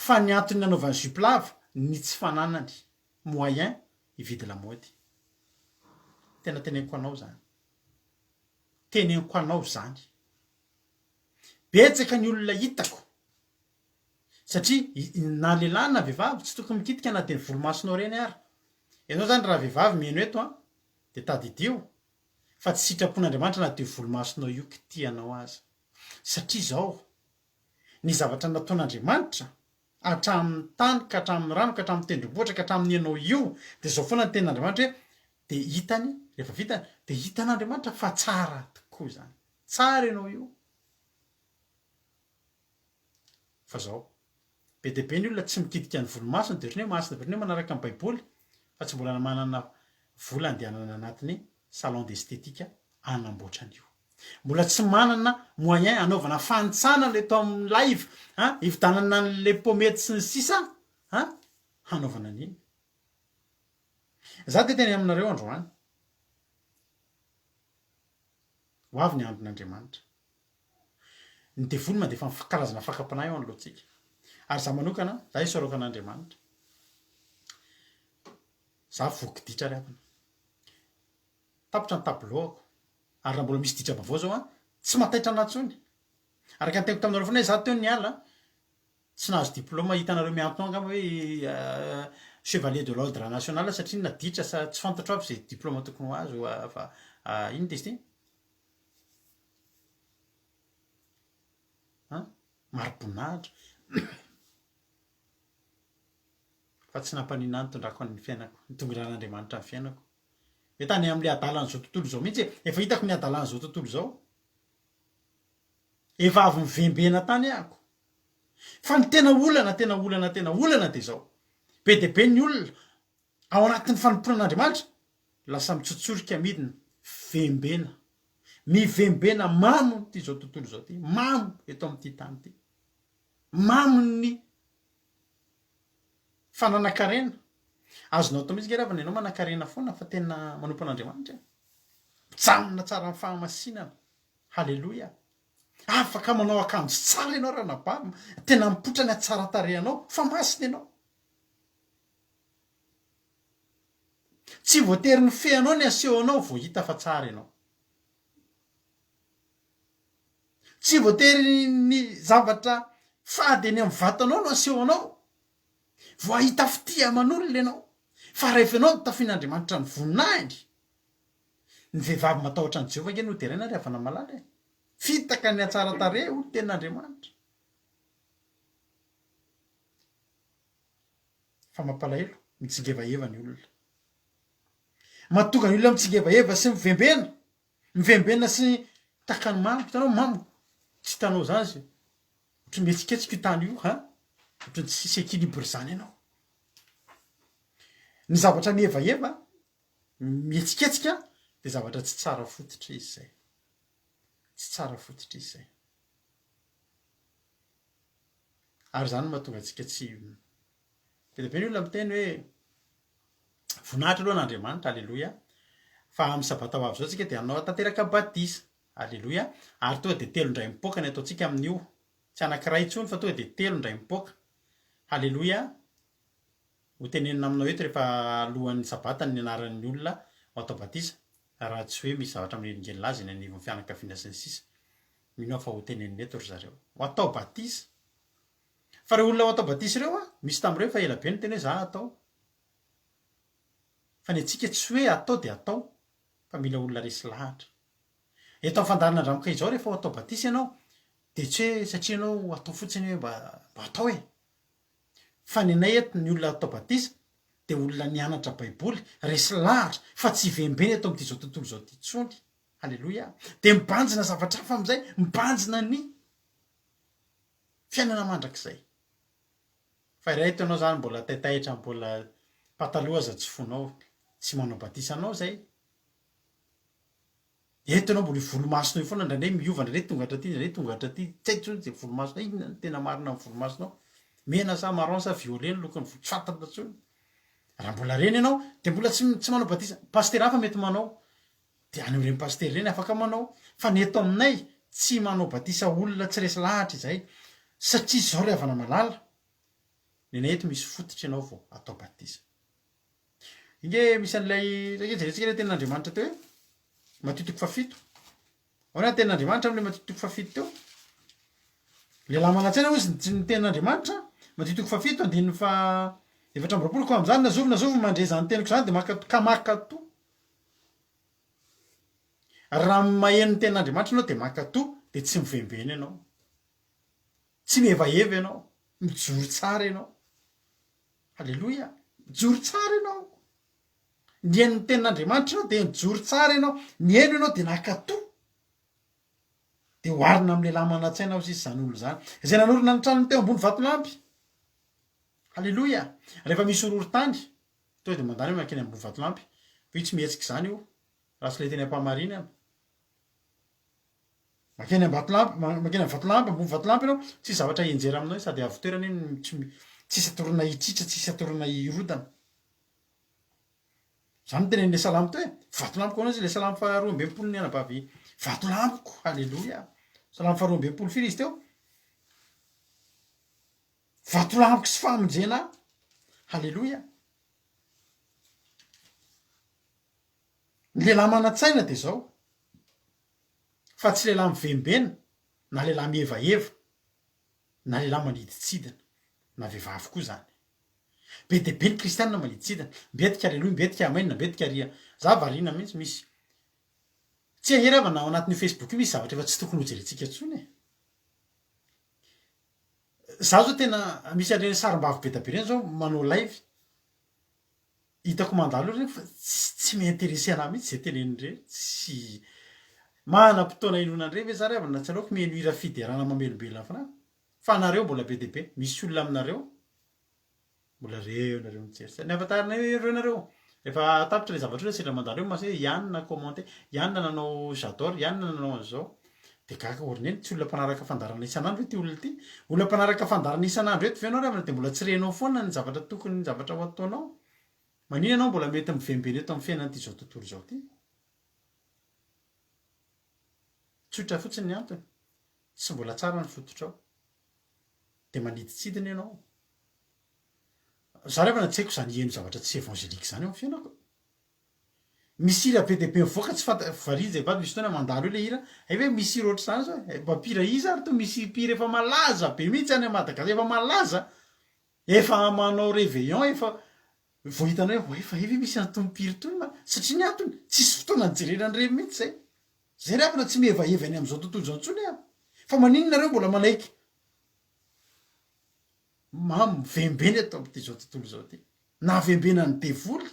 fa ny antony nanaovany zipo lava ny tsy fananany moyen hividy lamaody. Tena teneniko anao zany. Teneniko anao zany. Betsaka ny olona hitako. Satria na lehilahy na vehivavy tsy tokony mikitika na dia ny volomasonao reny ary. Ianao zany raha vehivavy miheno eto dia tadidio. Fa tsy sitrapon'Andriamanitra na dia volomasonao io kitianao azy. Satria zao ny zavatra nataon'Andriamanitra hatramin'ny tany ka hatramin'ny rano ka hatramin'ny tendrombohitra ka hatramin'ny ianao io dia zao foana ny tenin'Andriamanitra hoe dia hitany rehefa vitany dia hitan'Andriamanitra fa tsara tokoa zany. Tsara ianao io. Fa zao be dia be ny olona tsy mikitika ny volomasony dia ohatran'ny hoe masina be ohatran'ny hoe manaraka ny baiboly fa tsy mbola manana vola andehanana anatiny salon d'esthétique hanamboatra an'io. Mbola tsy manana moyen anaovana fanitsana le to amin'ny live hividanana an'le pomety sy ny sisa hanaovana an'iny. Za dia tena aminareo androany ho avy ny andron'Andriamanitra. Ny devoly mandefa ny karazana fakapanahy eo anoloantsika. Ary za manokana, za hisoroka an'Andriamanitra. Za voky ditra riavana. Tapitra ny tabilôako. Ary raha mbola misy ditra vaovao zao tsy mataitra anatsony. Araka ny teko taminareo foana hoe za teo ny ala tsy nahazo diplôma hitanareo miantona angamba hoe chevalier de l'ordre national satria naditra sa tsy fantatro avy izay diplôma tokony ho azo fa ino testy maro-boninahitra fa tsy nampanina any tondrako ny fiainako ny tongoran'Andriamanitra ny fiainako. Hoe tany amin'le adalan'izao tontolo izao mihitsy efa hitako ny adalan'izao tontolo izao. Efa avy mivembena tany ahako. Fa ny tena olana dia zao. Be dia be ny olona ao anatin'ny fanomponan'Andriamanitra lasa mitsotsorika midina vembena. Mivembena mamo ty zao tontolo zao ty. Mamo eto amin'ity tany ty. Mamo ny fananakarena. Azonao atao mihitsy ngeravana ianao manakarena foana fa tena manompo an'Andriamanitra. Mijanona tsara amin'ny fahamasinana. Halleloja. Afaka manao akanjo tsara ianao raha nababo. Tena mipotra ny atsara tarehanao fa masina ianao. Tsy voatery ny feanao ny asehonao vao hita fa tsara ianao. Tsy voatery ny zavatra fady eny amin'ny vatanao no asehonao vao ahita fitia aman'olona ianao. Fa rehefa ianao no tafian'Andriamanitra ny voninahiny. Ny vehivavy matahotra any Jehovah nge no terena ry havana malala. Fitaka ny atsara tarehy olo tenin'Andriamanitra. Fa mampalahelo mitsingevaeva ny olona. Mahatonga ny olona mitsingevaeva sy mivembena. Mivembena sy takany mamo. Hitanao mamo. Tsy hitanao zany sy. Ohatry mihetsiketsika io tany io. Ohatry tsy sisy équilibre zany ianao. Ny zavatra mihevaeva, mihetsiketsika dia zavatra tsy tsara fototra izy izay. Tsy tsara fototra izy izay. Ary zany mahatonga antsika tsy be dia be ny olona miteny hoe voninahitra aloha n'Andriamanitra, halleloja. Fa amin'ny sabata ho avy izao tsika dia hanao tanteraka batisa, halleloja. Ary tonga dia 3 indray mipoaka ny ataontsika amin'io. Tsy anankiray intsony fa tonga dia 3 indray mipoaka, halleloja. Ho tenenina aminao eto rehefa alohan'ny sabata ny anaran'ny olona ho atao batisa. Raha tsy hoe misy zavatra mireningeny laza eny anivon'ny fianakaviana sy ny sisa. Mino aho fa ho tenenina eto ry zareo. Ho atao batisa. Fa ireo olona ho atao batisa ireo misy tamin'ireo fa ela be ny teny hoe za atao. Fa ny antsika tsy hoe atao dia atao. Fa mila olona resy lahatra. Eto amin'ny fandaharana andramaka izao rehefa ho atao batisa ianao dia tsy hoe satria ianao atao fotsiny hoe mba atao e. Fa ny anay eto ny olona atao batisa dia olona nianatra baiboly, resy lahatra fa tsy vembeny eto amin'ity zao tontolo zao ty tsony. Halleloja. Dia mibanjina zavatra hafa amin'izay, mibanjina ny fiainana mandrakizay. Fa iray eto ianao zany mbola taitaitra, mbola pataloha aza tsy fonao, tsy manao batisa anao zay. Eto ianao mbola volomasonao foana indraindray miova, indraindray tonga hatraty, indraindray tonga hatraty. Tsy haiko intsony izay volomasonao, inona ny tena marina amin'ny volomasonao. Mena sa marron sa violet ny lokony tsy fantatra intsony. Raha mbola reny ianao dia mbola tsy manao batisa. Paster hafa mety manao. Dia any amin'ireny paster ireny afaka manao. Fa ny eto aminay tsy manao batisa olona tsy resy lahatra izay. Satria izao ry havana malala. Ny anay eto misy fototra ianao vao atao batisa. inge misy an'ilay rejerentsika le tenin'Andriamanitra teo hoe matitoko fafito ao na tenin'Andriamanitra am'le matitoko fafito teo le lahy manantsaina ozy ny tenin'Andriamanitra matitoko fafito andininy fa efatra amby 20 ko am'izany nazovo mandre zany teniko zany de makato raha maheno ny tenin'Andriamanitra anao de makato de tsy mivembena ianao tsy mievaeva ianao mijoro tsara ianao halleloia mijoro tsara ianao ny hain'ny tenin'Andriamanitra ianao de mijoro tsara ianao ny haino ianao de nakato de hoarina am'le lahy manantsaina ao sisy zany olo zany zay nanorina ny tranony teo ambony vatolampy halleloia rehefa misy ororotany to de mandany makeny ambony vatolampy fa io tsy mihetsika zany io raha tsy le teny ampamarinana makeny ambatolampy makeny am vatolampy ambony vatolampy ianao tsisy zavatra enjera aminao sady avo toerana iny tsisy atorana hitritra tsisy atorana hirodana zany tenen'le salamo to hoe vatolampiko anao izy le salamo fa 12 ny anabavy vatolampiko halleloia salamo fa 12 firy izy teo vatolampiko sy famonjena halleloia ny lehilahy manantsaina de zao fa tsy lehilahy mivembena na lehilahy mievaeva na lehilahy maniditsidana na vehivavy koa zany be de be ny kristianina maniditsidana mbetika halleloia mbetika amainina mbetika ria za variana mihitsy misy tsy aheravana ao anatin'ny Facebook misy zavatra efa tsy tokony hojerentsika ntsony za zao tena misy an'ireny sarim-bavy be da be reny zao manao live hitako mandalo reny fa tsy miinteresse anahy mihitsy zay teneny reny tsy manam-potoana inonan'ireny ve za ravana tsy aleoko miheno hira fiderana mamelombelona fana fa nareo mbola be de be misy olona aminareo mbola reo nareo mijery ny afatarina reo nareo rehefa tapitra le zavatra hoe sendra mandalo eo mas hoe ianina commenté ianina nanao j'adore ianina nanao an'izao de gaga oriny eny tsy olona mpanaraka fandarana isan'andro ty olona ty olona mpanaraka fandarana isan'andro eto ve anao ravana de mbola tsy renao foana ny zavatra tokony ny zavatra ho ataonao manina anao mbola mety mivembeny eto amin'ny fiainana ty zao tontolo zao ty tsotra fotsiny ny antony tsy mbola tsara ny fototrao de maniditsidina ianao za revana tsy haiko zany eno zavatra tsy evangelika zany eo fiainako misy hira be de be mivoaka tsy fanta varizy zay vady misy fotoana mandalo io le hira ay hoe misy hira ohatry zany zao mpapira iza ary to misy mpira efa malaza be mihitsy any Madagasikara efa malaza efa manao réveillon efa vao hitanao hoe efa evy misy antony mpira toy satria ny antony tsisy fotoana nyjerena an'ireny mihitsy zay revana tsy mievaeva any am'izao tontolo zao ntsony fa maninona reo mbola manaiky mivembeny atao am'ty zao tontolo zao ty na vembena ny devoly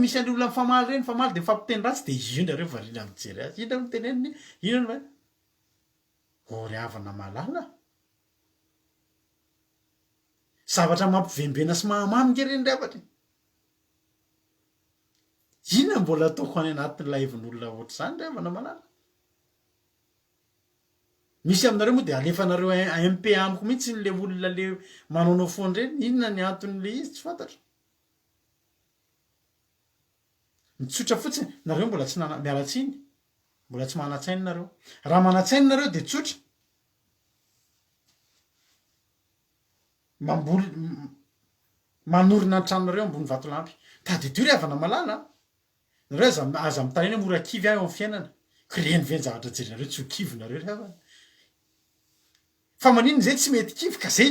misy an'olona mifamaly reny famaly de mifampiteny ratsy de indra reo varina mijery azy indra no teneniny inona ory havana malala zavatra mampivembena sy mahamamy nge reny revatra inona mbola ataoko any anatin'ilay hevin'olona ohatry zany revana malala misy aminareo moa de alefanareo MP amiko mihitsy le olona le manaonao foany reny inona ny anton'le izy tsy fantatra mitsotra fotsiny nareo mbola tsy mialatsiny mbola tsy manatsainy nareo raha manatsainy nareo de tsotra mamboly manorina ny tranonareo ambony vatolampy tady dio ry havana malala nareo aza mitaneny hoe mora kivy ahy eo amin'ny fiainana kreny veny zavatra jerinareo tsy ho kivonareo ry havana fa manino zay tsy mety kivy ka zay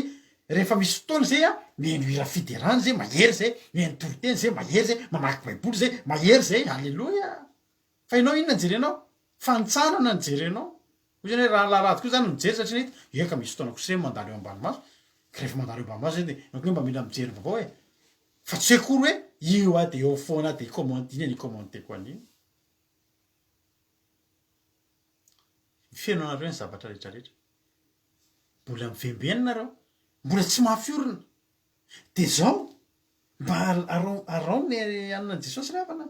rehefa misy fotoana zay miheno hira fiderana zay mahery zay miheno toroteny zay mahery zay mamaky baiboly zay mahery zay halleloia fa ianao inona nijerenao fantsanana nijerenao hoy zany hoe raha laharady koa zany mijery satria nahita eka misy fotoana kosa mandalo eo ambany maso ka rehefa mandalo eo ambany maso zay de hoe mba mila mijery vaovao fa tsy akory hoe io a de eo foana de commandiny any commandeko an'iny feno anareo ny zavatra rehetrarehetra mbola mivembena nareo mbola tsy mahafiorina de zao mba araony aninany Jesosy revana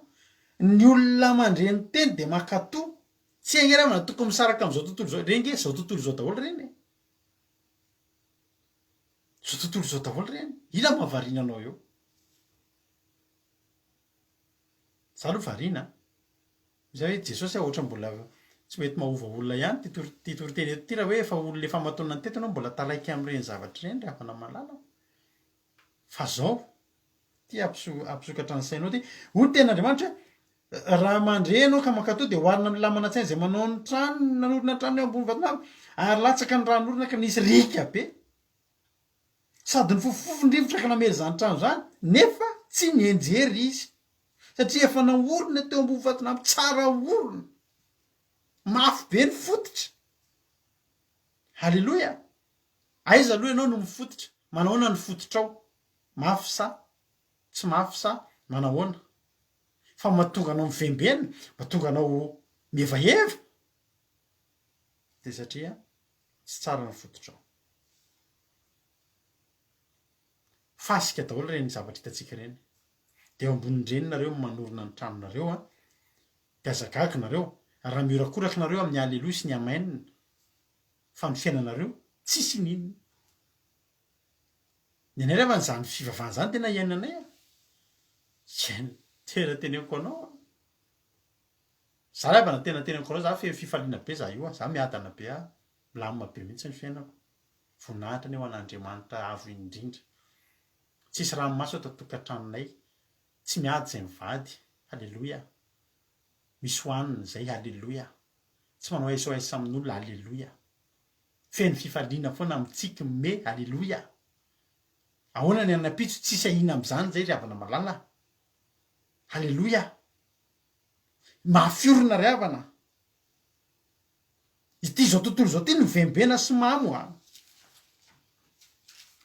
ny olona mandreny teny de makato tsy agnerevana tokony misaraka am'izao tontolo zao renge zao tontolo zao daholo reny zao tontolo zao daholo reny ina mahavariana anao eo za aloha variana zay hoe Jesosy ohatra mbola tsy mety mahova olona ihany ty toriteny eto ty raha hoe efa olona efa matonana ny teto anao mbola taraiky am'ireny zavatra reny ry havana malala fa zao ty ampisokatra ny sainao ty hoy ten'andriamanitra raha mandre anao ka makatao dia hoarina amin'ny lamana-tsaina zay manao ny trano nanorina trano ambony vatonamy ary latsaka ny ranorina ka nisy rika be sady ny fofofondrivotra ka namery zany trano zany nefa tsy mienjery izy satria efa naorona teo ambony vatonamy tsara orona mafy be ny fototra halleloia aiza aloha ianao no mifototra manahoana ny fototrao mafy sa tsy mafy sa manahoana fa mahatonga anao mivembena mahatonga anao mihevaheva de satria tsy tsara ny fototrao fasika daholo reny zavatra hitatsika reny de eo ambonin'ireny nareo manorona ny tranonareo a de azagaky nareo raha miorakoraka nareo amin'ny alleloia sy ny amainina fa ny fiainanareo tsisy ninona ny anay rehefa nyzany fivavahana zany tena iainanay a tena teneko anao za rehefa na tena teneko anao za fifaliana be za io a za miadana be a milamina be mihitsy ny fiainako voninahitra ny eo an'andriamanitra avo indrindra tsisy ranomaso atao tokantranonay tsy miady zay mivady halleloia misy hoanina zay halleloia tsy manao aisoaisa amin'olona halleloia feny fifaliana foana amitsika me halleloia ahoana ny anapitso tsisy ahina am'izany zay ry havana malala halleloia mahafiorina ry havana ity zao tontolo zao ty ny vembena sy mamo a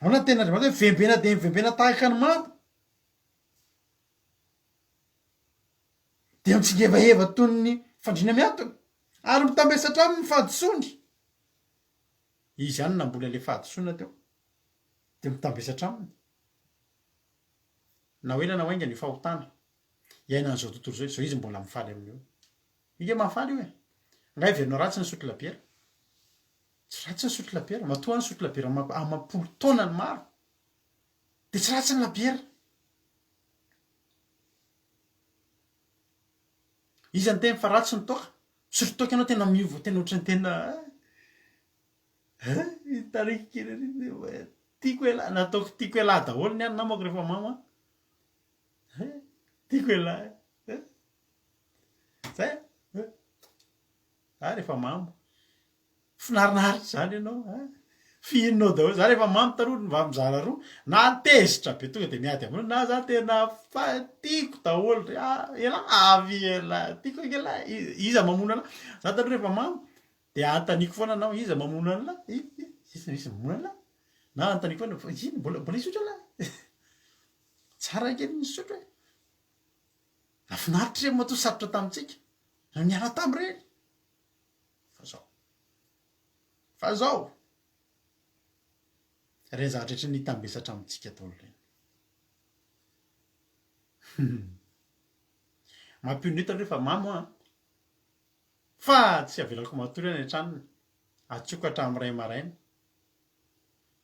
ahoana tena ry hoe vembena de mivembena tahaka ny mamo de mitsingevaheva tony ny fandrina miatona ary mitambesatra aminy fahadisony izy any nambola le fahadisona teo de mitambesatra aminy na hoe na wainga ny fahotana iaina an'izao tontolo zao zao izy mbola mifaly amin'io ike mahafaly io e ngay verinao ratsy ny sotro labiera tsy ratsy ny sotro labiera matoa ny sotro labiera amapolo taona ny maro de tsy ratsy ny labiera izy any teny fa ratsy ny toka sotro toka ianao tena miova tena ohatrany tena taraiky kely tiako ela nataoko tiako ela daholo ny any namako rehefa mama tiako ela zay za rehefa mamo finarinaritra zany ianao fihinao daholo za rehefa mamo taroa mba mizara roa na tezitra be tonga de miady amino na za tena fa tiako daholo ela avy ela tiako ela iza mamono ana za taroa rehefa mamo de antaniko foana anao iza mamono anla isy mamono anla na antaniko foana iny mbola isotro ala tsara kely ny sotro e afinaritra re matoa sarotra tamitsika miala tamreny fa zao re zahatrehetra nitambesatra amitsika taolo reny mampionita rehefa mamo a fa tsy avelako matory any antranony atsoko hatramin'ray maraina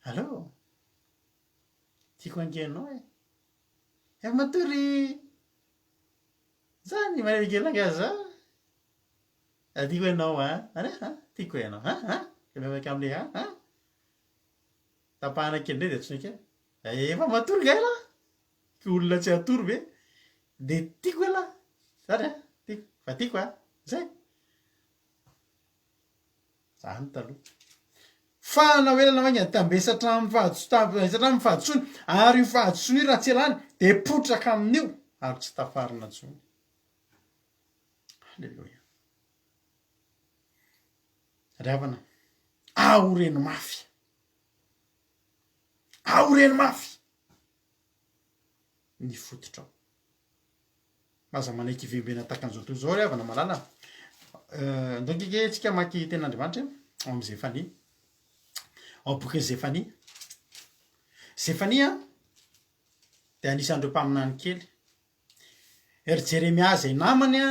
allo tiako angenao e matory zany manegelanga tiako ianao tiako ianao miavaka am'le tapahana kely ndray de atsonake efa matory gay la ka olona tsy atory be de tiako ela zany tiako fa tiako zay zany taloha fa na hoe na maingany tambesatra am'ny fahadisony ary io fahadisony io raha tsy elany de potraka amin'io ary tsy tafarina tsony halleloia ry havana aoreny mafy aoreny mafy ny fototrao maza manaiky ivembena takan'izao toy zao ry havana malala donc ike tsika maky ten'andriamanitra ao amy Zefania ao boky Zefania Zefania de anisan'ireo mpaminany kely ery Jeremia zay namany a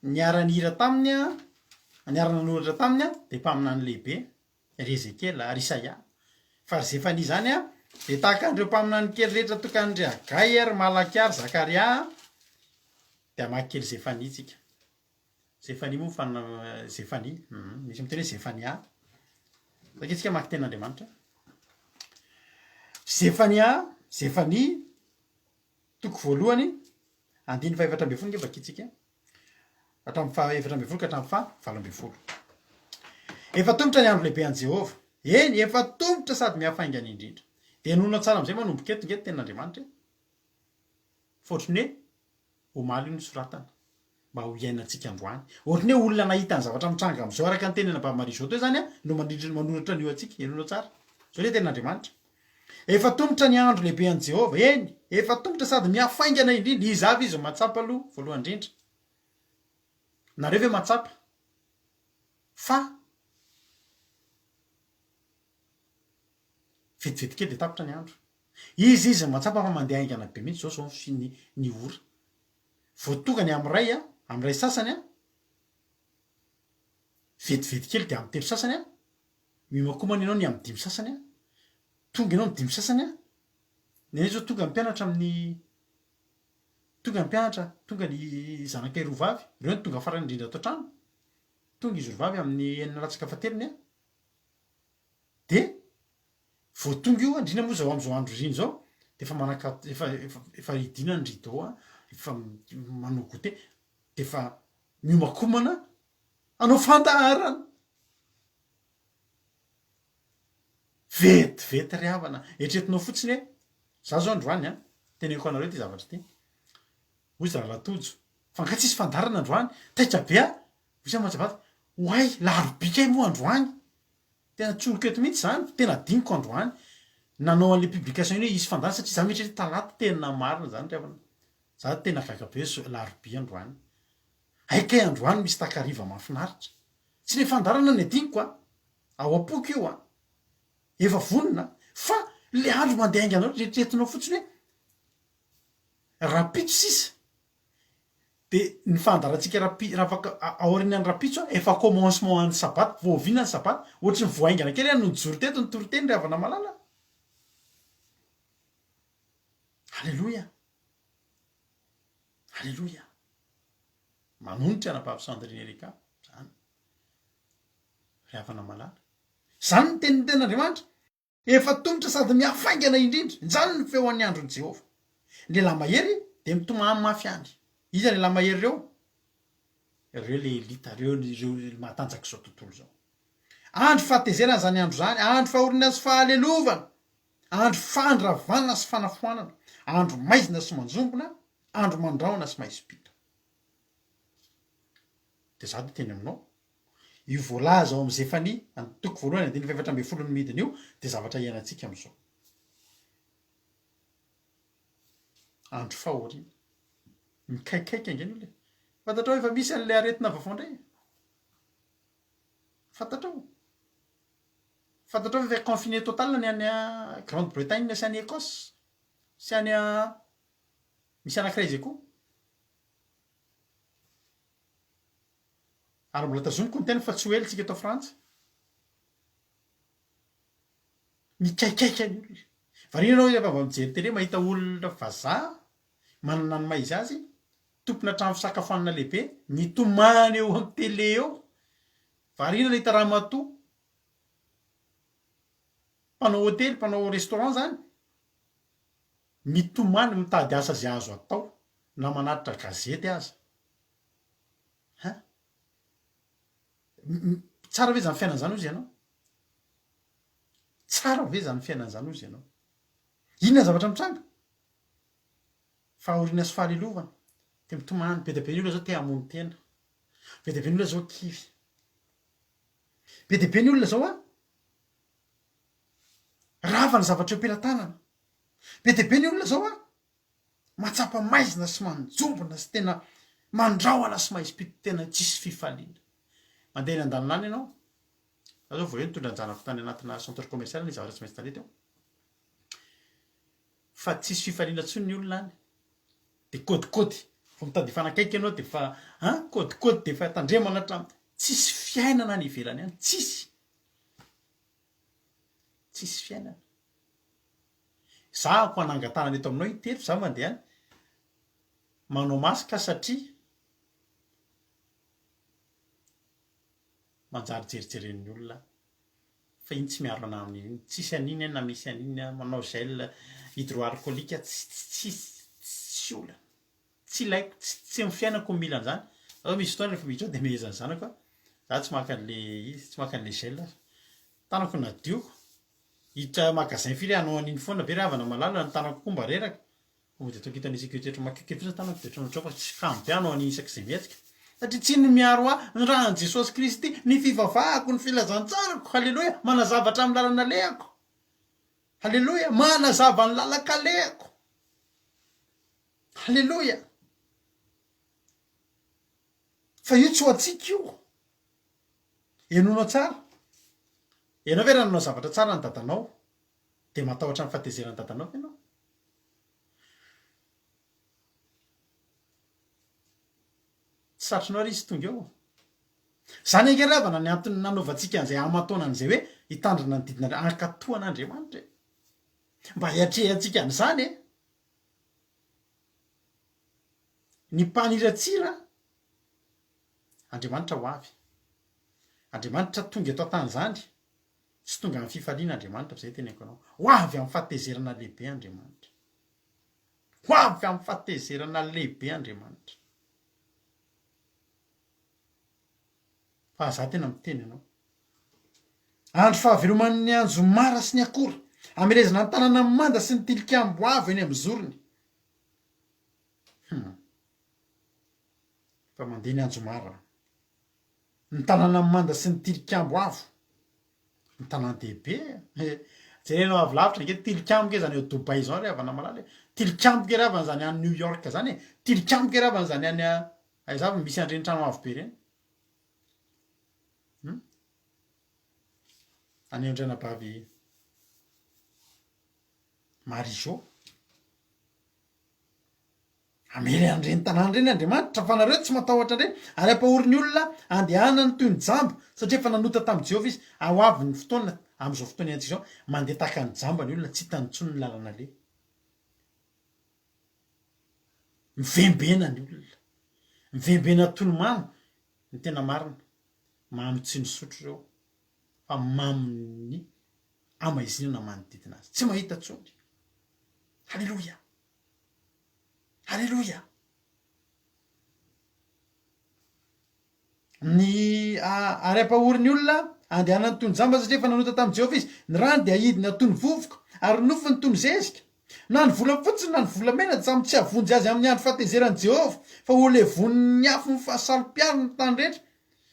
niara-nihira taminy a niara-nanoratra taminy a de mpaminany lehibe ry Ezekiela ary Isaia fa ry Zefania zany a de tahaka andreo mpaminany kely rehetra tokan'ndry Agai ary Malaky ary Zakaria de amaky kely Zefania tsika Zefania moa fana Zefania misy miteny hoe Zefania satria tsika maky ten'andriamanitra Zefania toko voalohany andiny fa efatra amby folo ngefa kitsika hatramin'ny fa efatra amby folo ka hatramin'ny fa valo amby folo efa tombotra ny andro lehibe an Jehova eny efa tombotra sady mihafaingany indrindra de nonao tsara am'izay manomboka eto nge ten'Andriamanitra fôtriny hoe omaly io nosoratana mba ho iainantsika androany ohatrany hoe olona nahita ny zavatra mitranga am'izao araka ny tenena Bamary zao teo zany no manoratra an'io atsika enonao tsara zao le ten'Andriamanitra efa tombotra ny andro lehibe an Jehova eny efa tombotra sady mihafaingana indrindra izy avy izy matsapa aloha voalohany indrindra nareo ve matsapa fa vetivety kely de tapitra ny andro izy matsapa fa mandeha aingana be mihitsy zao ny ora voatogany am'ray sasany vetivety kely de am'y telo sasany mimakomana ianao ny am'y dimy sasany tonga ianao ny dimy sasany ne zao tonga mpianatra tonga ny zanakay rovavy ireo ny tonga farany indrindra ato trano tonga izy rovavy amin'ny enina latsaka fatelony de vao tonga io andrina moa zao am'izao andro riny zao de efa manaka efa idina ny rideau efa manao goûté de efa miomakomana anao fandaharana vetivety ry havana etretinao fotsiny hoe za zao androany teneko anareo ty zavatra ty hoy zalalatojo fa ngatsisy fandarana androany taitra be misy matsabata hoay larobika ay moa androany tena tsoroka eto mihitsy zany tena diniko androany nanao an'le publication iny hoe isy fandarana satria za mihitra talata tena marina zany ry havana za tena gaga be larobi androany haikay androany misy takariva mahafinaritra tsy le fandarana ny adiniko ao apoky io efa vonona fa le andro mandeha ainganao retretinao fotsiny hoe rapitso sisa de ny fandaratsika rafaka aoriany any rapitso efa commencement any sabaty voavina ny sabaty ohatry ny voaingana kely no nijoro teto ny toroteny ry havana malala alleloia manonitra anabavy sandrine erika zany ry havana malala zany ny teniny ten'Andriamanitra efa tombotra sady mihafaingana indrindra zany ny feo an'ny androny Jehova le lamahery de mitomany mafy any iza le lamahery reo le elita reo mahatanjaka zao tontolo zao andro fahatezerana zany andro zany andro fahorina sy fahalelovana andro fandravana sy fanafoanana andro maizina sy manjombona andro mandraona sy maisipita de za de teny aminao io voalaza ao amy Zefania toko voalohany andiny efatra amby folo ny midiny io de zavatra iainantsika am'izao andro fahoriana mikaikaika angeny io le fantatrao efa misy an'le aretina vaovao fantatrao efa confiné total ny any Grande-Bretagne sy any Écosse sy any misy anankiray zay koa ary mbola tazomiko ny tena fa tsy ho ely tsika eto Frantsa mikaikaika ny olo varinanao efa avy mijery tele mahita olona vazaha manana ny maizy azy tompona trano fisakafoanana lehibe mitomany eo amin'ny tele eo varinana hita ramatoa mpanao hôtely mpanao restaurant zany mitomany mitady asa zay azo atao na manatitra gazety aza tsara ve zany fiainana zany ozy ianao tsara ve zany fiainana zany ozy ianao inona zavatra mitranga fahoriana sy fahalelovana te mitomany be dia be ny olona zao te hamony tena be dia be ny olona zao kivy be dia be ny olona zao rava ny zavatra eo am-pelantanana be dia be ny olona zao matsapa maizina sy manjombona sy tena mandraoana sy mahispito tena tsisy fifaliana mandeha eny an-dalinany ianao za zao voaeo nitondra anjana fotany anatina centre commercial ny zavatra tsy maintsy talety eo fa tsisy fifaliana tsony ny olona any de kodikody vo mitady fanakaiky ianao de fa kodikody de fa tandremana hatramy tsisy fiainana ny ivelany any tsisy fiainana za ho anangatanana eto aminao itelo za mandeha any manao masika satria manjary jerijeren'ny olona fa iny tsy miaro ana amin'iny tsisy aniny na misy aniny manao gel hydroalcoolique tsy tsy olana tsy laiko tsy amin'ny fiainako milana zany misy fotoana rehefa miditra dia mehezany zanako za tsy maka an'le izy tsy maka an'le gel tanako nadioko hiditra magasin firy anao an'iny foana be ravana malala ny tanako komba reraka dia toko hitan'ny sécurité makaiky fotsiny tanako dia tranotroko tsy kampy anao an'iny isak'izay mihetsika satria tsy ny miaro ny rahan'i Jesosy Kristy ny fivavahako ny filazantsarako halleloia manazavatra amin'ny lalana lehako halleloia manazava ny lalaka lehako halleloia fa io tsy ho atsika io enonao tsara ianao ve raha nanao zavatra tsara ny dadanao dia matahotra ny fahatezerany dadanao ianao tsy satrinao ary izy tonga eo zany angeravana ny antony nanaovantsika an'izay amataona an'izay hoe hitandrina ny didina ankatohan'Andriamanitra mba hiatrehantsika an'izany ny mpaniratsira Andriamanitra ho avy Andriamanitra tonga eto an-tany zany tsy tonga amin'ny fifaliana Andriamanitra izay teneko anao ho avy amin'ny fahatezerana lehibe Andriamanitra ho avy amin'ny fahatezerana lehibe Andriamanitra fa za tena miteny ianao andro fahaveloman'ny anjo mara sy ny akora amerezana ny tanàna manda sy ny tilikambo avo eny amin'ny zorony fa mandeha ny anjo mara ny tanàna manda sy ny tilikambo avo ny tanàn-dehibe jerenao avy lavitra nge tilikambo ke zany eo Dubai zao re avana malala tilikambo ke ravana zany any New York zany tilikambo ke ravana zany any aiza misy andreny trano avo be reny any andranabavy Marizô amely an'ireny tanàna ireny Andriamanitra fa nareo tsy matahotra ireny ary ampahoriny olona andehanany toy ny jambo satria efa nanota tamin'i Jehovah izy ao avy ny fotoana amin'izao fotoana iantsika izao mandeha tahaka ny jamba ny olona tsy hitany intsony ny lalana le mivembena ny olona mivembena tolomamo ny tena marina mamy tsy nisotro ireo fa maminy amaizina manodidina azy tsy mahita tsony halleloia halleloia ny ary ampahoriny olona andehanany toy ny jamba satria efa nanota tamin'i Jehovah izy ny rano dia ahidina toy ny vovoka ary nofiny toy ny zezika na ny vola fotsiny na ny volamena dia samy tsy havonjy azy amin'ny andro fahatezeran'i Jehovah fa ho levon'ny afo ny fahasalim-piaro ny tany rehetra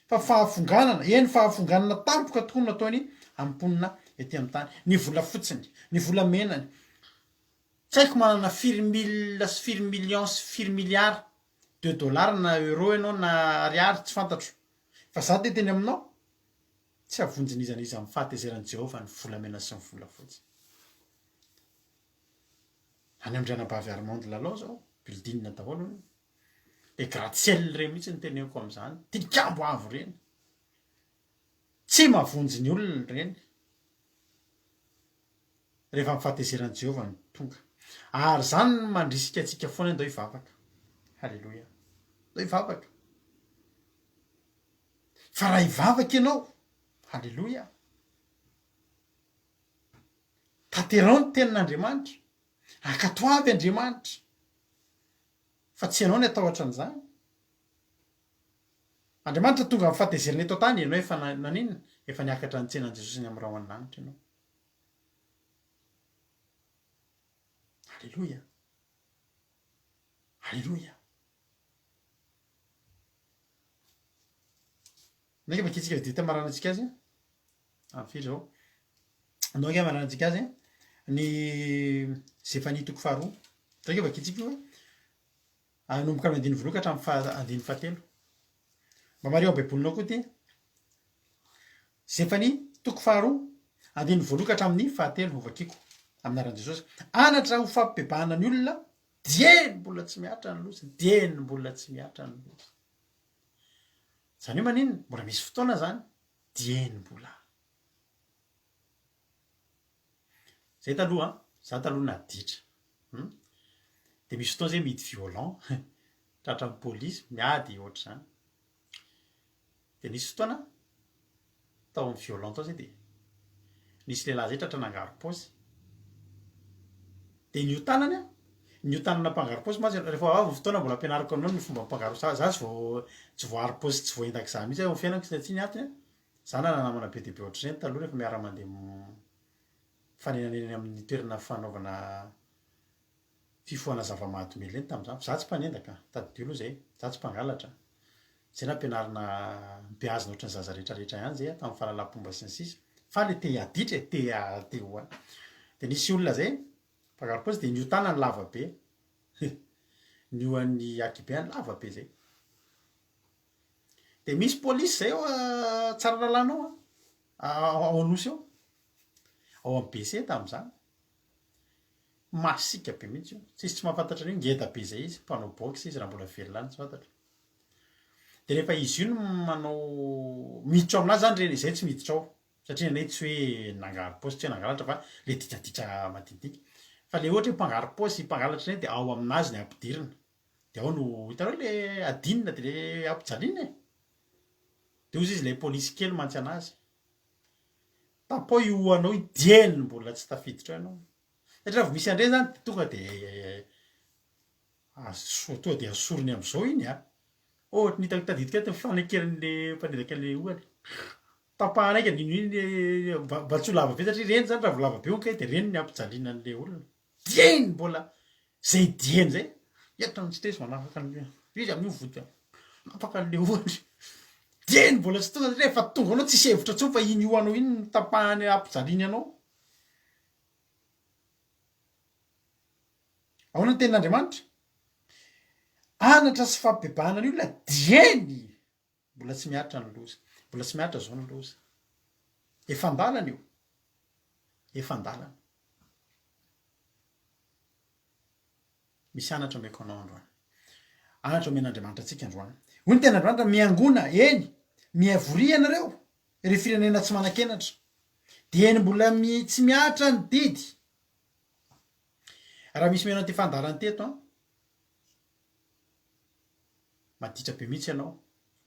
fa fahafonganana eny fahafonganana tampoka tokoa no nataony amponina ety amin'ny tany ny vola fotsiny ny volamenany tsy haiko manana firy mille sy firy million sy firy milliard de dollars na euro ianao na ariary tsy fantatro fa za te teny aminao tsy havonjiny izy anizy amin'ny fahatezeran'i Jehovah ny volamena sy ny vola fotsiny any am'dranabavy Armande Lalao zao bildinina daholo le gratte-ciel reny mihitsy ny teneko amin'izany tilikambo avo reny tsy mahavonjy ny olona reny rehefa amin'ny fahatezeran'i Jehovah ny tonga ary zany mandrisika atsika foana ndao hivavaka halleloia ndao hivavaka fa raha hivavaka ianao halleloia tanterao ny tenin'Andriamanitra akato avy Andriamanitra fa tsy ianao ny atahotra an'izany Andriamanitra tonga amin'ny fahatezerana eto tany ianao efa naninona efa niakatra ny tsenan'i Jesosy ny amin'ny rao an-lanitra ianao halleloia halleloia ndraiky vakitsika dita marana antsika azy firy zao anao nge marana antsika azy ny Zefania toko faharoa ndraiky vakitsika io anomboka amin'ny andiny voaloha ka hatramin'ny andiny fahatelo mba mari ao am-baibolinao koa ty Zefania toko faharoa andiny voaloha ka hatramin'ny fahatelo ovakiko aminaran'i Jesosy anatra ho fampibebahana ny olona dieny mbola tsy miatra ny loza dieny mbola tsy miatra ny loza zany hoe maninona mbola misy fotoana zany dieny mbola zay taloha za taloha naditra dia misy fotoana zay mihidy violent tratra amin'ny polisy miady ohatra zany dia nisy fotoana tao amin'ny violent tao zay dia nisy lehilahy zay tratra nangaro paosy dia nio tanany ny tanana mpangarom-paosy ma rehefa avy fotoana mbola ampianariko anao ny fomba mpangaro za tsy voary-paosy tsy voaendaka za mihitsy ao fiainako sy tsy niatiny za nanamana be dia be ohatr'izay taloha rehefa miara mandeha fanenaneny amin'ny toerana fanaovana fifohana zava-mahadomely eny tamin'izany za tsy mpanendaka tadidio aloha zay za tsy mpangalatra zay nampianarina mpiazina ohatran'ny zaza rehetrarehetra ihany zay tamin'ny fahalalam-pomba sy ny sisa fa le te aditra te hoany dia nisy olona zay mpangaro-paosy dia nio tanany lava be nio an'ny akibeany lava be zay dia misy polisy zay ao tsara lalàna ao anosy ao ao amin'ny BC tamin'izany masika be mihitsy io tsisy tsy mahafantatra an'io ngeda be zay izy mpanao box izy raha mbola velona any tsy fantatra dia rehefa izy io no manao miditra ao aminazy zany reny izay tsy miditra ao satria nay tsy hoe nangaro-paosy tsy hoe nangalatra fa le ditraditra madinidinika fa le ohatra hoe mpangaro-paosy mpangalatra reny dia ao aminazy ny ampidirina dia ao no hitanao le adinina dia le ampijaliana dia ozy izy le polisy kely mantsy anazy tapao io anao idieny mbola tsy tafiditra ianao satria vao misy andreny zany tonga dia asorony amin'izao iny ohatra nitako tadidika ty fanekeran'le mpanendaka le ohany tapahana aika nino iny mba tsy ho lava be satria reny zany raha vo lava be onkay dia reny ny ampijalianan'le olona dieny mbola zay dieny zay etra ny stress manafaka izy amin'io voty napaka an'le ohany dieny mbola tsy tonga rehefa tonga anao tsisy hevitra tso fa iny io anao iny nitapahany ampijaliany anao ahoana ny tenin'Andriamanitra anatra sy fampibebahana an'io la dieny mbola tsy miatra ny loza mbola tsy miatra zao ny loza efa andalana io efa andalana misy anatra omeko anao androany anatra omen'Andriamanitra antsika androany hoy ny ten'Andriamanitra miangona eny miavoria ianareo ry firenena tsy manan-kenatra dia eny mbola tsy miatra ny didy raha misy menao ty fandarany teto maditra be mihitsy ianao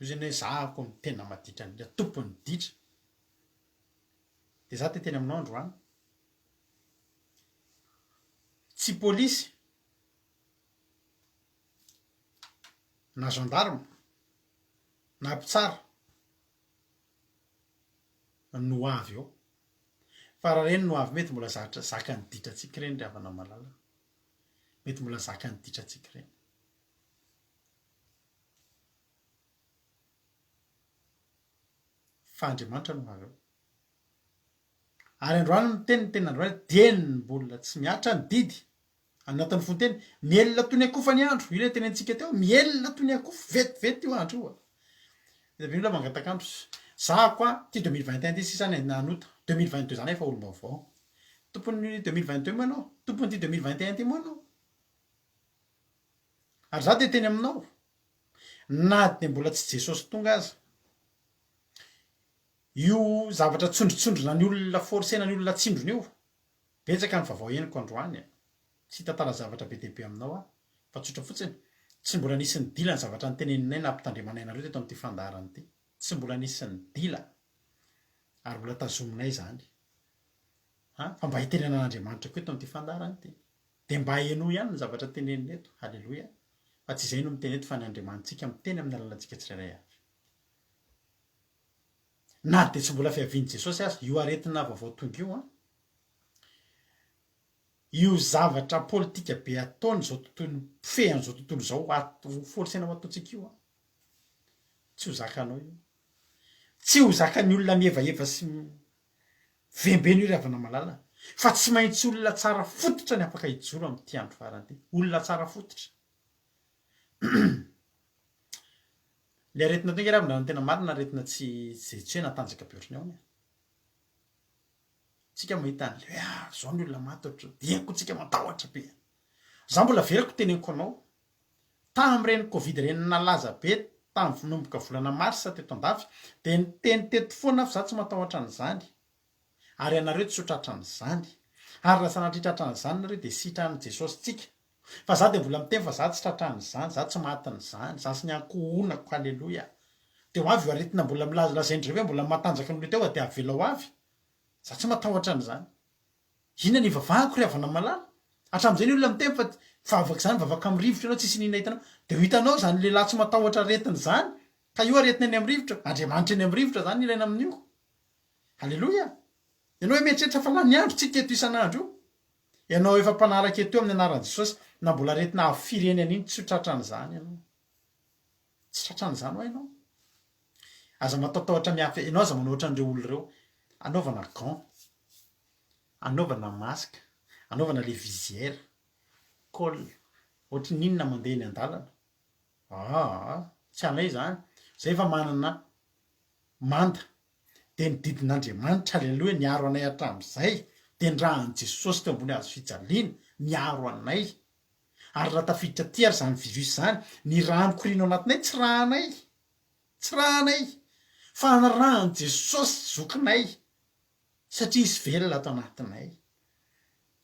io zany hoe zahako ny tena maditra ny tompony ditra dia za teteny aminao androany tsy polisy na gendarme na mpitsara no avy eo fa raha reny no avy mety mbola zaka ny ditratsika reny ry havana malala mety mbola zaka ny ditratsika reny fa Andriamanitra no avy eo ary androany miteny tena androany dieny mbola tsy miatra ny didy anatin'ny fonteny mielona toy ny akofa ny andro io le tenentsika teo mielona toy ny akofa vetivety io andro io dia olona mangatakandro zahako ty 2021 ty sisany nanota 2022 zany efa olom-baovao tompony 2022 moa anao tompony ty 2021 ty moa anao ary za dia teny aminao na dia mbola tsy Jesosy tonga aza io zavatra tsondrotsondrona ny olona forsena ny olona tsindrona io betsaka ny vavao heniko androany tsy tantara zavatra be dehibe aminao fa tsotra fotsiny tsy mbola nisy ny dila ny zavatra ny teneninay na ampitandriamanay nareo teto amin'ity fandarany ity tsy mbola nisy ny dila ary mbola tazominay zany fa mba hitenenan'Andriamanitra koa eto amin'ity fandarany ity dia mba haino ihany ny zavatra tenenina eto halleloia fa tsy izay no miteny eto fa ny Andriamanitsika miteny amin'ny alalantsika tsirairay avy na dia tsy mbola fiaviany Jesosy azy io aretina vaovao tonga io io zavatra politika be ataony zao tontolo fehany zao tontolo zao forsena ho ataontsika io tsy ho zakanao io tsy ho zakan'ny olona mihevaeva sy vembeny io ry havana malala fa tsy maintsy olona tsara fototra ny afaka hijoro amin'ity andro farany ity olona tsara fototra le aretina tonga raha ny tena marina aretina tsy hoe natanjaka be ohatrany ao tsika mahita an'le zao ny olona maty ohatro diako tsika matahotra be za mbola verako teneniko anao tamin'ireny covid reny nalaza be tamin'ny finomboka volana marsa teto andafy dia niteny teto foana fa za tsy matahotra an'izany ary ianareo tsy ho tratran'izany ary raha sanatritratranyizany nareo dia sitrahan'i Jesosy tsika fa za dia mbola miteny fa za tsy tratran'izany za tsy matin'izany za sy ny ankohonako halleloia dia ho avy io aretina mbola milazalazaindreo hoe mbola matanjaka n'olona teo dia avela ho avy za tsy matahotra an'izany inona ny ivavahako ry havana malala hatramin'izay ny olona miteny fa vavaka zany vavaka amin'ny rivotra ianao tsisy nina hitanao de ho hitanao zany lehilahy tsy matahotra aretiny zany ka io aretina eny amin'ny rivotra andriamanitra eny amin'ny rivotra zany ilaina amin'io halleloia ianao hoe mieritreritra fa lany andro tsika eto isan'andro io ianao efa mpanaraka eto amin'ny anaran'i Jesosy na mbola aretina afirenena iny tsy ho tratran'izany ianao tsy tratran'izany ho hainao aza mataotahotra miafy ianao aza manao ohatran'ireo olo ireo anaovana gant anaovana masque anaovana le visière col ohatry ninona mandeha eny an-dalana tsy anay zany zay efa manana manda de ny didin'Andriamanitra aleloha niaro anay hatramin'izay de ny rahan'i Jesosy teo ambony hazo fijaliana miaro anay ary raha tafiditra ty ary zany virus zany ny rano korina ao anatinay tsy rahanay fa ny rahan'i Jesosy zokinay satria izy velona ato anatinay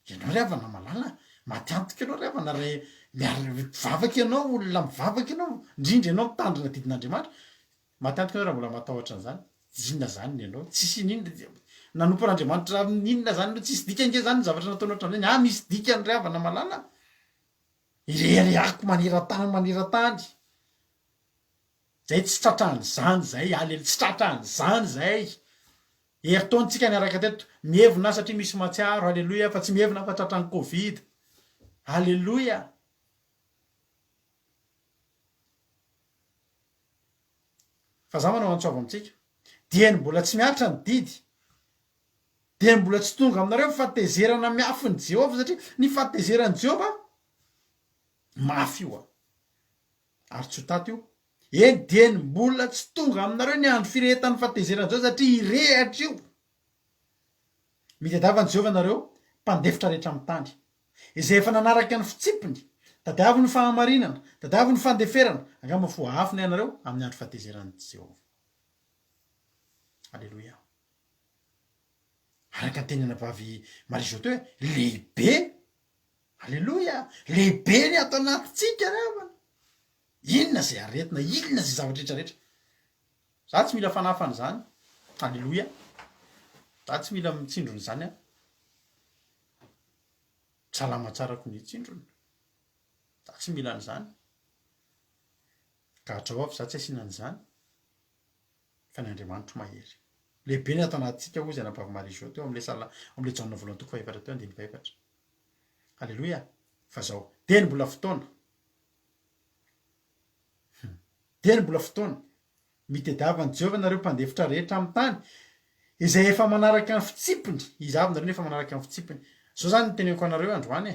ianao ry havana malala maty antoka ianao ry havana re mivavaka ianao olona mivavaka ianao indrindra ianao mitandrina didin'Andriamanitra maty antoka ianao raha mbola matahotra an'izany inona zany ny ianao tsisy ninona nanompon'Andriamanitra ninona zany no tsisy dika nge zany ny zavatra nataonao hatramin'izay misy dikany ry havana malala ireako maneran-tany zay tsy tratran'izany zay tsy tratran'izany zay heritaontsika niaraka teto mievina satria misy matsiaro halleloia fa tsy mievina fa tratran'ny covid halleloia fa za manao antsoava amintsika dia ny mbola tsy miatra ny didy dia ny mbola tsy tonga aminareo fahatezerana miafiny Jehova satria ny fahatezerany Jehova mafy io ary tsy ho tato io eny dia ny mbola tsy tonga aminareo ny andro firehetan'ny fahatezerany Jehova satria irehatra io mitadiavan'i Jehova nareo mpandefitra rehetra amin'ny tany izay efa nanaraka ny fitsipiny tadiavy ny fahamarinana tadiavy ny fandeferana angamba fo afina ianareo amin'ny andro fahatezerany Jehova halleloia araka tenena vavy Maria Jote hoe lehibe halleloia lehibe ny ato anatintsika ravana inona zay aretina inona zay zavatra rehetrarehetra za tsy mila fanafana zany halleloia za tsy mila mitsindrony zany salama tsarako ny tsindrony za tsy mila an'izany ka hatrao avy za tsy asianan'izany fa ny Andriamanitra mahery lehibe ny ato anatintsika hoy zay anabavy Maria Jo teo am'le am'le Jaona voalohany toko fahaefatra teo andiny fahaefatra halleloia fa zao de ny mbola fotoana de ny mbola fotoana mitadiavan'i Jehova nareo mpandefitra rehetra amin'ny tany izay efa manaraka ny fitsipiny izy avy nareo efa manaraka ny fitsipiny zao zany nyteneniko anareo androany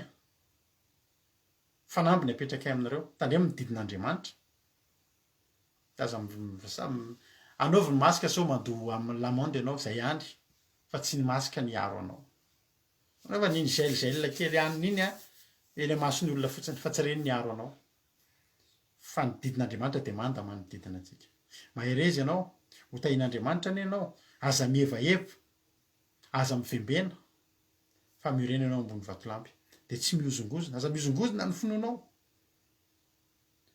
fanamby ny apetraka aminareo tandremo ny didin'Andriamanitra aza anaovy ny masika so mandoa amin'ny lamonde ianao zay andry fa tsy ny masika niaro anao anaova niny gel kely aniny iny ele masony olona fotsiny fa tsy reny niaro anao fa ny didin'Andriamanitra de manda manodidina antsika maherezy ianao ho tahin'Andriamanitra any ianao aza mihevaeva aza mivembena fa miorena ianao ambony vatolampy de tsy miozongozona aza miozongozona ny finoanao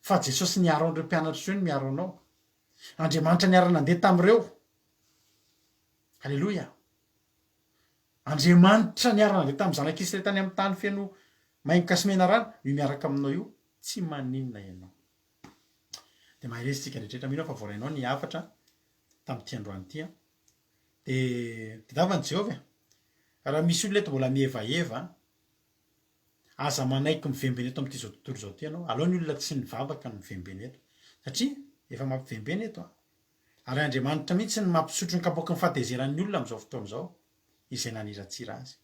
fa Jesosy niaro an'ireo mpianatra ireo ny miaro anao Andriamanitra niara nandeha tamin'ireo halleloia Andriamanitra niara nandeha tamin'ny zanak'Israely tany amin'ny tany feno maingoka sy mena rano io miaraka aminao io tsy maninona ianao de maherezy tsika rehetrrehetra mino fa voarainao ny hafatra tamin'ity androany ity de tadiavan'i Jehova raha misy olona eto mbola mihevaeva aza manaiky mivembeny eto amin'ity zao tontolo zao ty ianao aleo ny olona tsy nivavaka ny mivembeny eto satria efa mampivembeny eto ary Andriamanitra mihitsy ny mampisotro ny kapoaka ny fahatezeran'ny olona am'izao fotoana izao izay naniratsira azy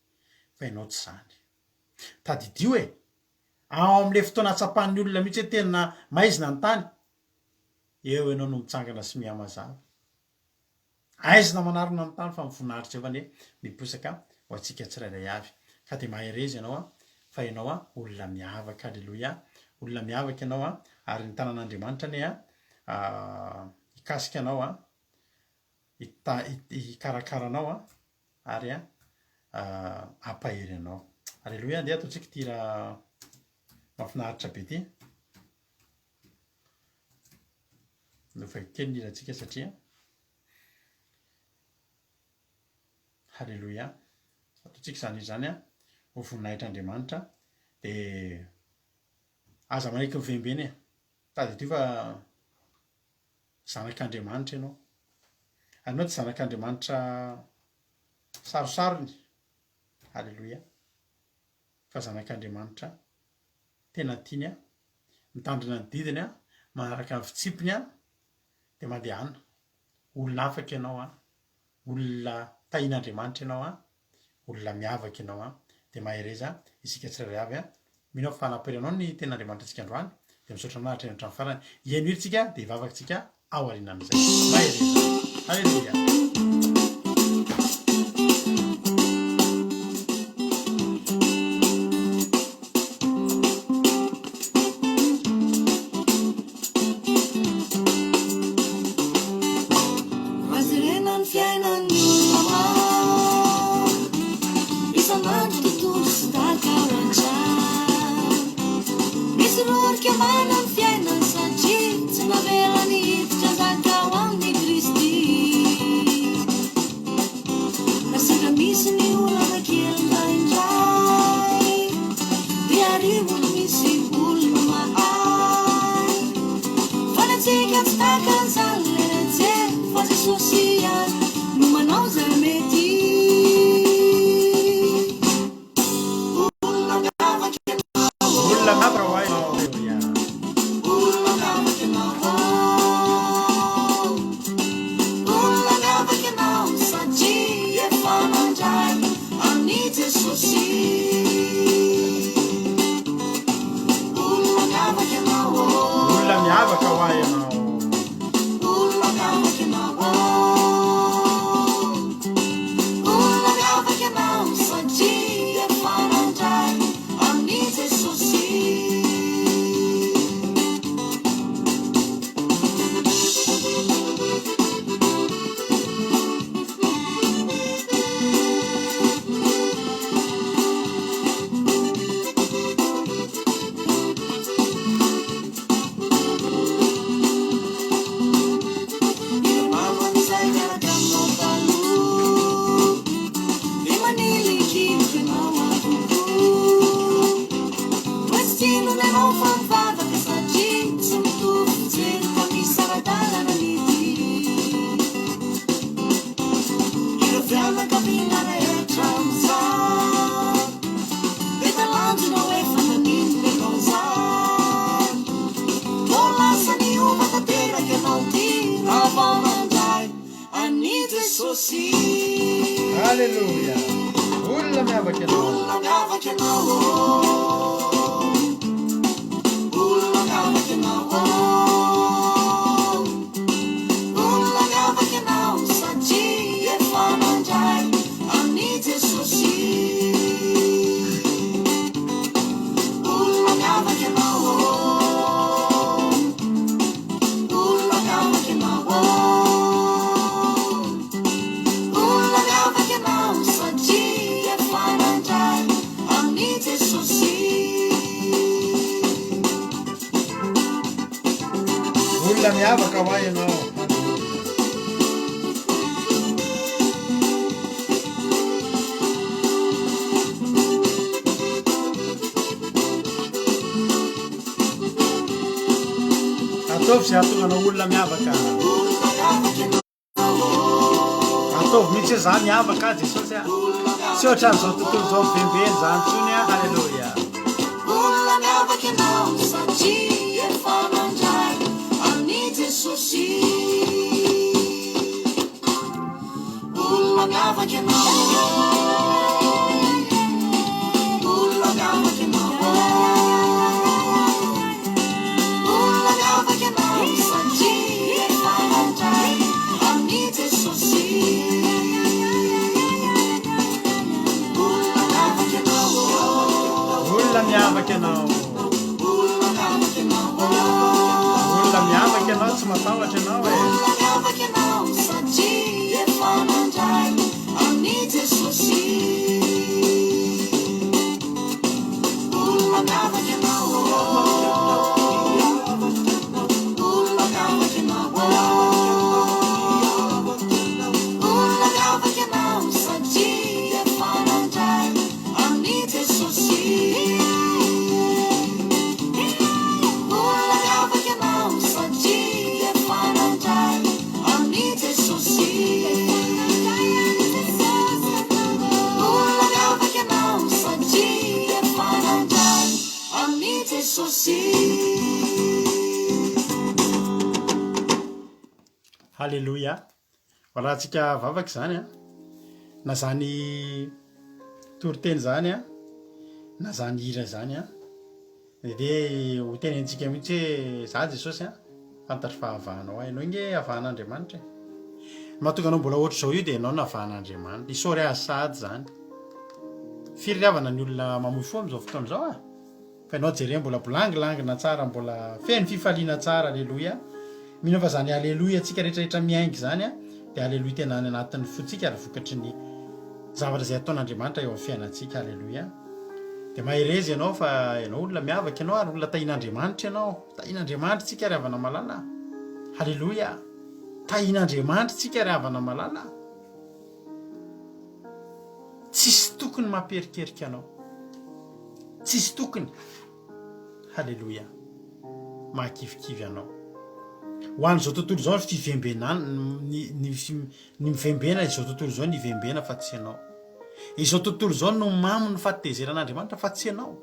fa ianao tsy zany tadidio ao am'le fotoana atsapan'ny olona mihitsy hoe tena maizina ny tany eo ianao no mitsangana sy mihamazava aizina manarona ny tany fa mivoninahitra Jehova ne miposaka ho antsika tsirairay avy ka de maherezy ianao fa ianao olona miavaka halleloia olona miavaka ianao ary ny tanan'Andriamanitra ne ikasika anao ikarakaranao ary ampahery anao halleloia andeha ataontsika ty raha mahafinaritra be ty nofa kely ny irantsika satria halleloia ataontsika zany ho voninahitra Andriamanitra dia aza manaiky mivembeny e tady ty fa zanak'Andriamanitra ianao anao tsy zanak'Andriamanitra sarosarony halleloia fa zanak'Andriamanitra tena tiany a mitandrina ny didiny a manaraka ny fitsipiny a dia mandehana olona afaka ianao a olona tahin'Andriamanitra ianao a olona miavaka ianao a dia mahereza isika tsirairay avy a mino fanamperanao ny ten'Andriamanitra antsika androany dia misaotra anahitra eny hatramin'ny farany hiaino iritsika dia hivavakantsika ao aoriana amin'izay mahereza halleloia Alleluia. Ulla miavaka ianao. Ulla miavaka ianao. Ulla miavaka ianao. Ulla miavaka ianao satria efa mandray amin'ny Jesosy. Ulla miavaka ianao. Ulla miavaka ianao. Olona miavaka ho ahy ianao. Ataovy izay ahatonganao olona miavaka. Ataovy mihitsy hoe za miavaka Jesosy a. Tsy ohatran'izao tontolo izao mibembeny zany intsony a. Halleloia. Olona miavaka ianao satria efa mandray amin'ny Jesosy. Olona miavaka ianao. Olona miavaka ianao. Olona miavaka ianao satria efa mandray amin'ny Jesosy. Olona miavaka ianao. Olona miavaka ianao. Olona miavaka ianao tsy matahotra ianao e. Olona miavaka ianao satria efa mandray amin'ny Jesosy. Olona miavaka ianao. Olona miavaka ianao. Olona miavaka ianao satria efa mandray amin'ny Jesosy. jesosy halleloia rahantsika vavaky zany a na zany toriteny zany a na zany hira zany a de ho tenentsika mihitsy hoe za jesosy a fantatry fahavahanao a ianao nge havahan'andriamanitra mahatonga anao mbola ohatr' zao io de ianao nahavahan'andriamanitra isaory azy sady zany fiririavana ny olona mamoy fo am'izao fotoana zao a fa ianao jere mbola bolangilangina tsara mbola feno fifaliana tsara alleloia mino fa zany alleloia atsika rehetrarehetra miaingy zany a de alleloia tena any anatin'ny fotsika ary vokatry ny zavatra zay ataon'andriamanitra eo amin'ny fiainantsika alleloia de maherezy ianao fa ianao olona miavaky ianao ary olona tahin'andriamanitra ianao tahin'andriamanitra tsika ry havana malala halleloia tahin'andriamanitra tsika ry havana malala tsisy tokony mamperikerika anao tsisy tokony halleloia mahakivikivy anao ho an'izao tontolo zao fivembenana ny mivembena izao tontolo zao ny vembena fa tsy ianao izao tontolo zao no mamo ny fahatezeran'andriamanitra fa tsy ianao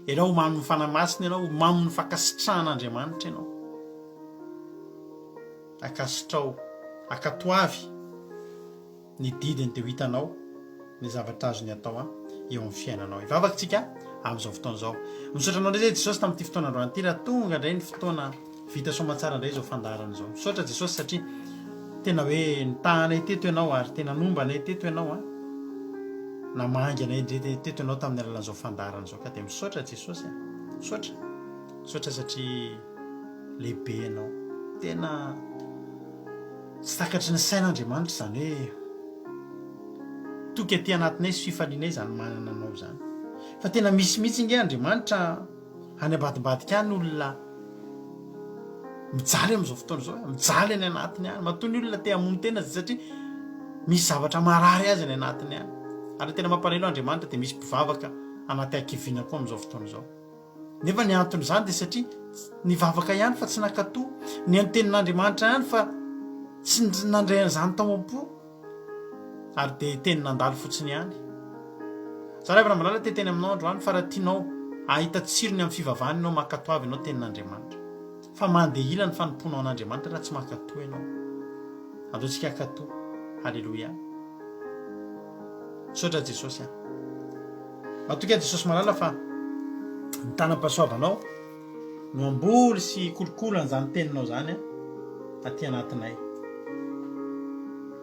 ianao mamo ny fanamasina ianao mamo ny fakasitrahan'andriamanitra ianao akasitrao akatoavy ny didiny de ho hitanao ny zavatra azony atao a eo amin'ny fiainanao ivavaky tsika am'izao fotoana zao misaotra anao ndray zay jesosy tamin'ity fotoana androany ity raha tonga indray ny fotoana vita somatsara indray zao fandarana zao misaotra jesosy satria tena hoe nitahanay teto ianao ary tena nombanay teto ianao a na mangy anay teto ianao tamin'ny alalan'izao fandarana zao ka de misaotra jesosy a misaotra satria lehibe ianao tena tsy takatry ny sain'andriamanitra zany hoe toky aty anatinay sy fifalianay zany manana anao zany fa tena misy mihitsy nge andriamanitra any ambadibadika any olona mijaly am'izao fotoana zao mijaly any anatiny any matoa ny olona te hamono tena satria misy zavatra marary azy any anatiny any ary tena mampalahelo andriamanitra de misy mpivavaka anaty akivina koa am'izao fotoana zao nefa ny antony zany de satria nivavaka ihany fa tsy nakatoa ny antenin'andriamanitra ihany fa tsy nandray an'izany tao am-po ary de teny nandalo fotsiny ihany za revana malala te teny aminao androany fa raha tianao ahita tsirony amin'ny fivavahany ianao makatoavy ianao tenin'andriamanitra fa mandeha ila ny fanomponao an'andriamanitra raha tsy makatoa ianao ataontsika akatoa halleloia misaotra jesosy a matoka jesosy malala fa ny tanam-pahasoavanao no amboly sy kolokolo an'izany teninao zany a aty anatinay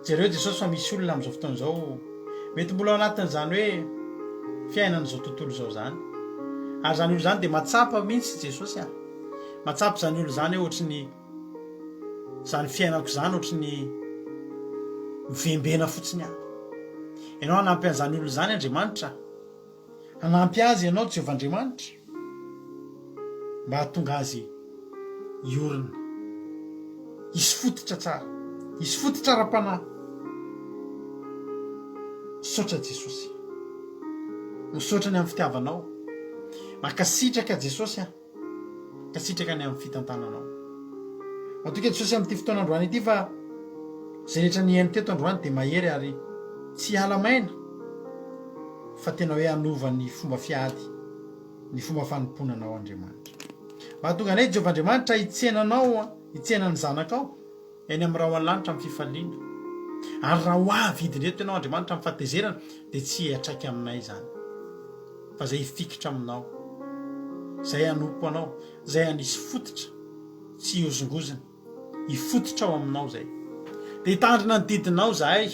jereo jesosy fa misy olona am'izao fotoana zao mety mbola ao anatin'izany hoe fiainan'izao tontolo zao zany ary zany olo zany de matsapa mihitsy jesosy a matsapa zany olo zany hoe ohatry ny zany fiainako zany ohatry ny mivembena fotsiny a ianao hanampy an'izany olo zany andriamanitra hanampy azy ianao jehovandriamanitra mba hahatonga azy iorina isy fototra tsara isy fototra ra-panahy misaotra jesosy misaotra ny amin'ny fitiavanao makasitraka jesosy a kasitraka ny amin'ny fitantananao matoka jesosy amin'ity fotoana androany ity fa zay rehetra ny hainy teto androany de mahery ary tsy halamaina fa tena hoe hanova ny fomba fiady ny fomba fanomponanao andriamanitra mahatonga anay jehovandriamanitra hitsenanao hitsenany zanakao eny amin'ny raha ho any-lanitra amin'ny fifaliana ary raha ho avy idindreto ianao andriamanitra amin'ny fahatezerana de tsy hiatraiky aminay zany fa zay hifikitra aminao zay hanompo anao zay hanisy fototra tsy hiozongozina hifototra ao aminao zay de hitandrina ny didinao zahay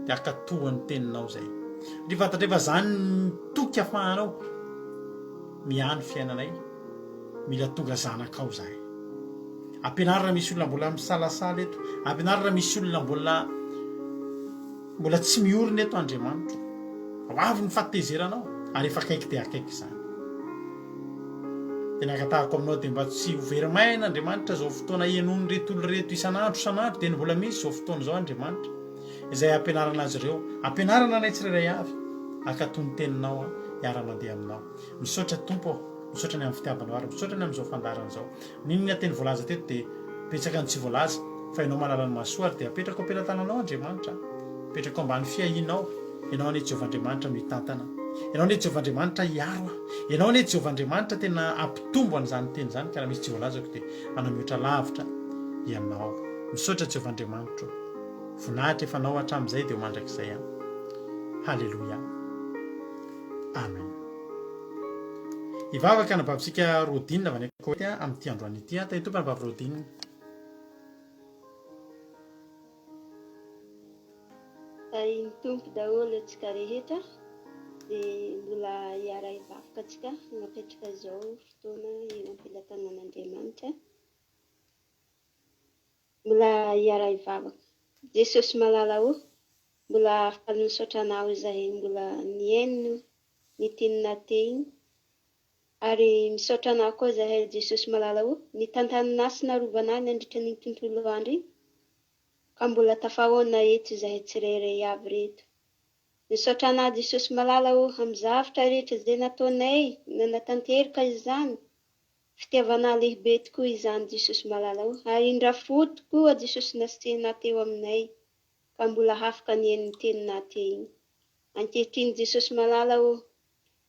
de akatohany teninao zay ry fantatra efa zany toky afahanao miany fiainanay mila tonga zanakao zahay ampianarina misy olona mbola misalasala eto ampianarina misy olona mbola tsy miorina eto andriamanitra ho avy ny fahatezeranao ary efa akaiky de akaiky zany tena akatahako aminao de mba tsy hoverimaina andriamanitra zao fotoana ianony retolo reto isanandro de mbola misy zao fotoana zao andriamanitra izay ampianarana azy ireo ampianarana anay tsirairay avy akatony teninao hiara-mandeha aminao misaotra tompo misaotra ny amin'ny fitiavanao ary misaotra ny amin'izao fandarana zao ninona teny voalaza teto de petsaka ny tsy voalaza fa ianao malala ny masoa ary de apetraka ao am-pelantananao andriamanitra apetraka ao ambany fiahinao ianao ane jehovandriamanitra mitantana ianao ne Jehovahandriamanitra hiaro ianao ne Jehovahandriamanitra tena ampitombo an'izany teny zany ka raha misy tsy voalazako dia anao mihoatra lavitra ianao misaotra Jehovahandriamanitra voninahitra efa anao hatramin'izay dia ho mandrakizay any. Halleloia, amen. Ivavaka anabavintsika Rodine avy any Koty amin'ity androany ity tany tompony vavy Rodine. Mitombo daholo antsika rehetra dia mbola hiara hivavaka antsika hanapetraka izao fotoana eo am-pelatanan'Andriamanitra. Mbola hiara hivavaka. Jesosy malala mbola afaka misaotra anao izahay mbola nihaino ny tenina teny ary misaotra anao koa izahay Jesosy malala ny tantaninasina rovana nandritra ny tontolo andro iny ka mbola tafahoana eto izahay tsirairay avy reto. Misaotra anao Jesosy malala amin'ny zavatra rehetra izay nataonay nanatanteraka izany. Fitiavana lehibe tokoa izany Jesosy malala ary indra fo tokoa Jesosy nasina teo aminay ka mbola afaka nihaino ny tenina teny. Ankehitriny Jesosy malala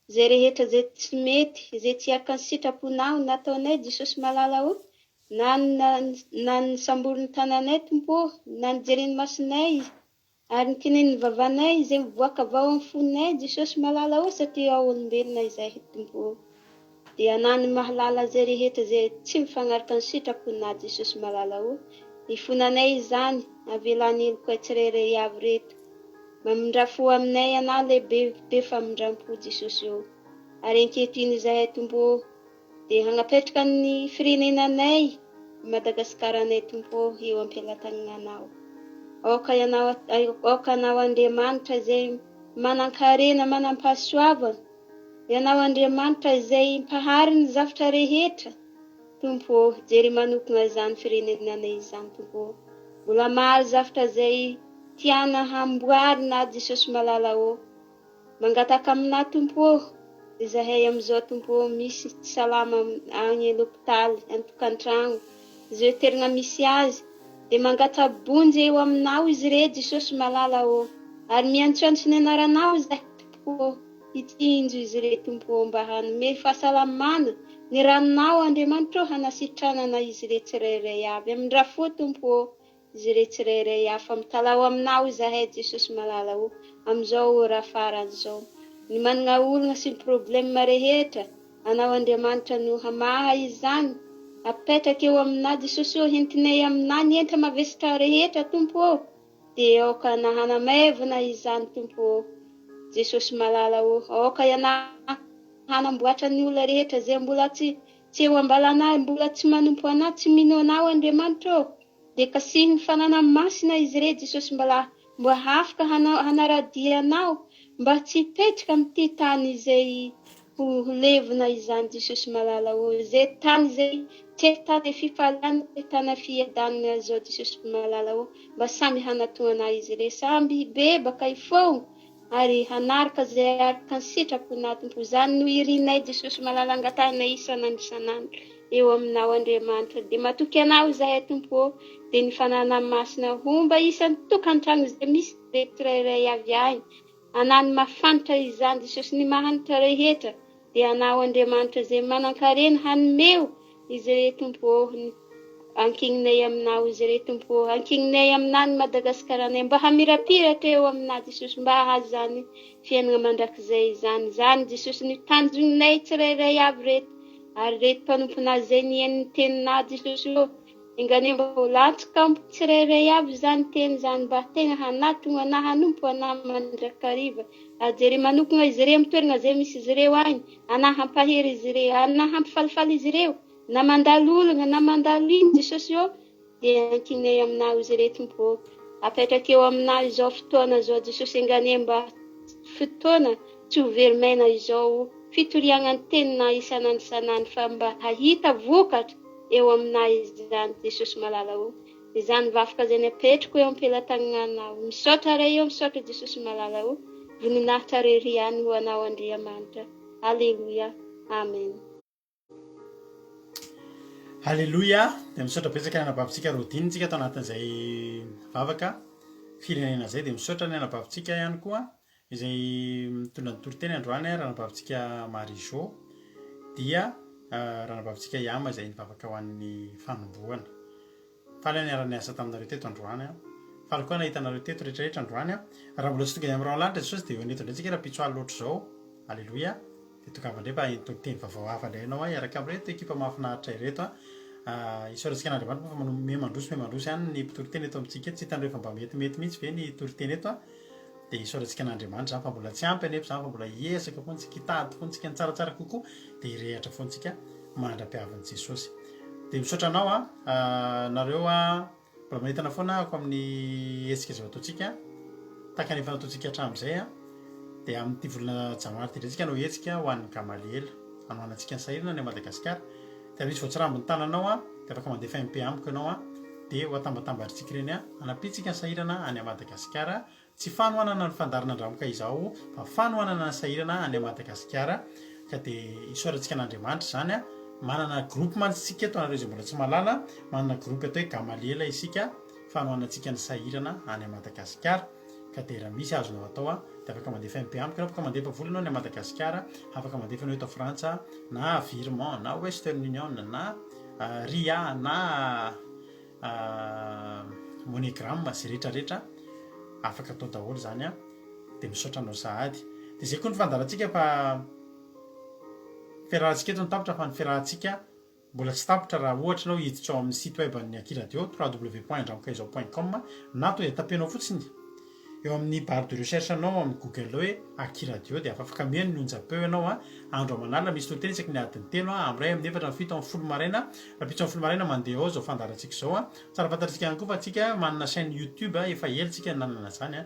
izay rehetra izay tsy mety izay tsy araka ny sitraponao nataonay Jesosy malala na ny samboriny tananay tompo na ny jereny masinay ary ny tenen'ny vavanay izay mivoaka avao amin'ny fonay Jesosy malala satria ao olombelona izay tompo. Dia anany mahalala izay rehetra izay tsy mifanaraka ny sitraponao Jesosy malala ifonanay izany avelany eloko tsirairay avy reto. Mamindrafo aminay anao lehibe be famindrampo Jesosy ary ankehitriny izahay tompo dia hanapetraka ny firenenanay Madagasikara-nay tompo eo am-pelatananao. Aoka anao Andriamanitra izay manan-karena manam-pahasoavana. Ianao Andriamanitra izay mpahary ny zavatra rehetra. Tompo jery manokana izany firenenanay izany tompo. Mbola maro zavatra izay tiana hamboarina Jesosy malala mangataka amina tompo izahay amin'izao tompo misy tsy salama any l'hôpital an-tokantrano izay toerana misy azy dia mangatabonjy eo aminao izy re Jesosy malala ary miantsoantso ny anaranao izahay tompo hitsinjo izy re tompo mba hanome fahasalamana ny ranonao Andriamanitra hanasitranana izy re tsirairay avy amindra fo tompo izy re tsirairay hafa mitalao aminao izahay Jesosy malala amin'izao rafaran'izao ny manana olona sy ny problème rehetra anao Andriamanitra no hamaha izany apetraka eo aminao Jesosy hentinay aminao ny enta mavesatra rehetra tompo dia aoka hanamevana izany tompo Jesosy malala aoka ianao hanamboatra ny olona rehetra izay mbola tsy eo ambalanao mbola tsy manompo anao tsy mino anao Andriamanitra dia kasihy ny fanana masina izy re Jesosy mba afaka hanaradianao mba tsy hipetraka amin'ity tany izay ho levina izany Jesosy malala izay tany izay tsy tany fifaliana tany fiadanana izao Jesosy malala mba samby hanatoana izy re samby bebaka ifogna ary hanaraka izay araka ny sitraponao tompo izany no irinay Jesosy malala angatanay isanandro eo aminao Andriamanitra dia matoky anao izahay tompo dia ny fanana masina homba isan'ny tokantrano izay misy tsirairay avy any anany mafantatra izany Jesosy ny mahantra rehetra dia anao Andriamanitra izay manan-karena hanomeo izy re tompo ankininay aminao izy re tompo ankininay aminao ny Madagasikara-nay mba hamirapiratra eo aminao Jesosy mba ahazo izany fiainana mandrakizay izany Jesosy ny tanjonay tsirairay avy reto ary reto mpanomponao izay nihaino ny teninao Jesosy engany mba ho lantsika tsirairay avy izany teny izany mba tena hanatona na hanompo anao mandrakariva ajery manokana izy ireo amin'ny toerana izay misy izy ireo any ana hampahery izy ireo ana hampifalifaly izy ireo na mandalo olana na mandalo iny Jesosy dia ankinay aminao izy ireo tompo apetraka eo aminao izao fotoana izao Jesosy engany mba fotoana tsy ho verimaina izao fitorianan'ny tenina isanandro fa mba hahita vokatra eo aminao izany Jesosy malala izany vavaka izay napetrako eo am-pelatananao misaotra ray eo misaotra Jesosy malala voninahitra reriany ho anao Andriamanitra. Alleluia, amen. Halleluia, dia misaotra betsaka ny anabavintsika Rodine-tsika tao anatin'izay vavaka firenena izay dia misaotra ny anabavintsika ihany koa izay mitondra ny toriteny androany raha nabavintsika Marijo dia raha nabavintsika Yama izay nivavaka ho an'ny fanombohana. Faly niara-ny asa taminareo teto androany faly koa nahitanareo teto rehetrarehetra androany raha mbola tsy tonga amin'ny ran'lanitra Jesosy dia enetondrantsika raha pitsoaly loatra zao alleloia dia tokavandrefa teny vaovao hafa ilainao iaraka amin'ireto ekipa mahafinaritra ireto isaorantsika n'Andriamanitra fa manome mandroso ihany ny toriteny eto amintsika tsy hitan'ireo fa mba metimety mihitsy ve ny toriteny eto dia isaorantsika n'Andriamanitra zany fa mbola tsy ampy anefa zany fa mbola hiesaka foana tsika hitady foana tsika ny tsaratsara kokoa dia hirehatra foana tsika mandra-piavan'i Jesosy. Dia misaotra anao nareo mbola mahitana foana ako amin'ny hetsika izay ataontsika tahaka ny efa nataontsika hatramin'izay dia amin'ity volana janoary ty ndray tsika no hetsika ho an'ny Gamaliela hanohanantsika ny sahirana ny Madagasikara. Dia misy voatsiramby ny tananao dia afaka mandefa MP amiko ianao dia ho atambatambatritsika ireny hanapitsika ny sahirana any Madagasikara. Tsy fanohanana ny fandarana andramoka izao fa fanohanana ny sahirana any Madagasikara. Ka dia isaorantsika n'Andriamanitra zany manana groupe mantsika eto anareo izay mbola tsy malala manana groupe atao hoe Gamaliela isika fanohanantsika ny sahirana any Madagasikara. Ka dia raha misy azonao atao dia afaka mandefa MP amiko afaka mandefa vola ianao any Madagasikara afaka mandefa anao eto Frantsa na Virement na Western Union na Ria na MoneyGram zay rehetrarehetra afaka atao daholo zany dia misaotra anao sahady. Dia izay koa ny fandarantsika fa fiarahantsika eto ny tapitra fa ny fiarahantsika mbola tsy tapitra raha ohatra anao hiditra ao amin'ny site web ny Aki Radio www.andramokaizo.com na to dia tapenao fotsiny eo amin'ny barre de recherche anao amin'ny Google hoe Aki Radio dia afaka miheno ny onjam-peo ianao andro aman'alina misy toriteny isaky ny adiny telo amin'ny 1, amin'ny 4, amin'ny 7, amin'ny 10 maraina raha pitso amin'ny 10 maraina mandeha ao zao fandarantsika zao tsara fantatritsika ihany koa fa tsika manana chaîne YouTube efa ela nanana zany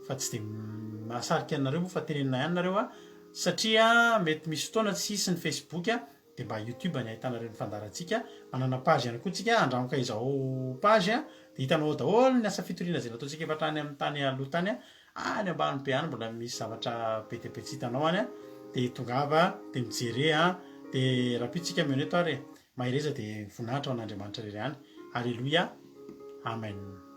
fa tsy dia mahasarika anareo moa fa tenenina ihany nareo satria mety misy fotoana tsisy ny Facebook dia mba YouTube ny ahitanareo ny fandarantsika. Manana page ihany koa tsika Andramoka izao page dia hitanao daholo ny asa fitoriana izay nataontsika efa hatrany amin'ny tany aloha tany any ambany be any mbola misy zavatra be dia be tsy hitanao any dia tongava dia mijery dia raha pitsika mioneto ary mahireza dia voninahitra ao an'Andriamanitra irery any. Alleluia, amen.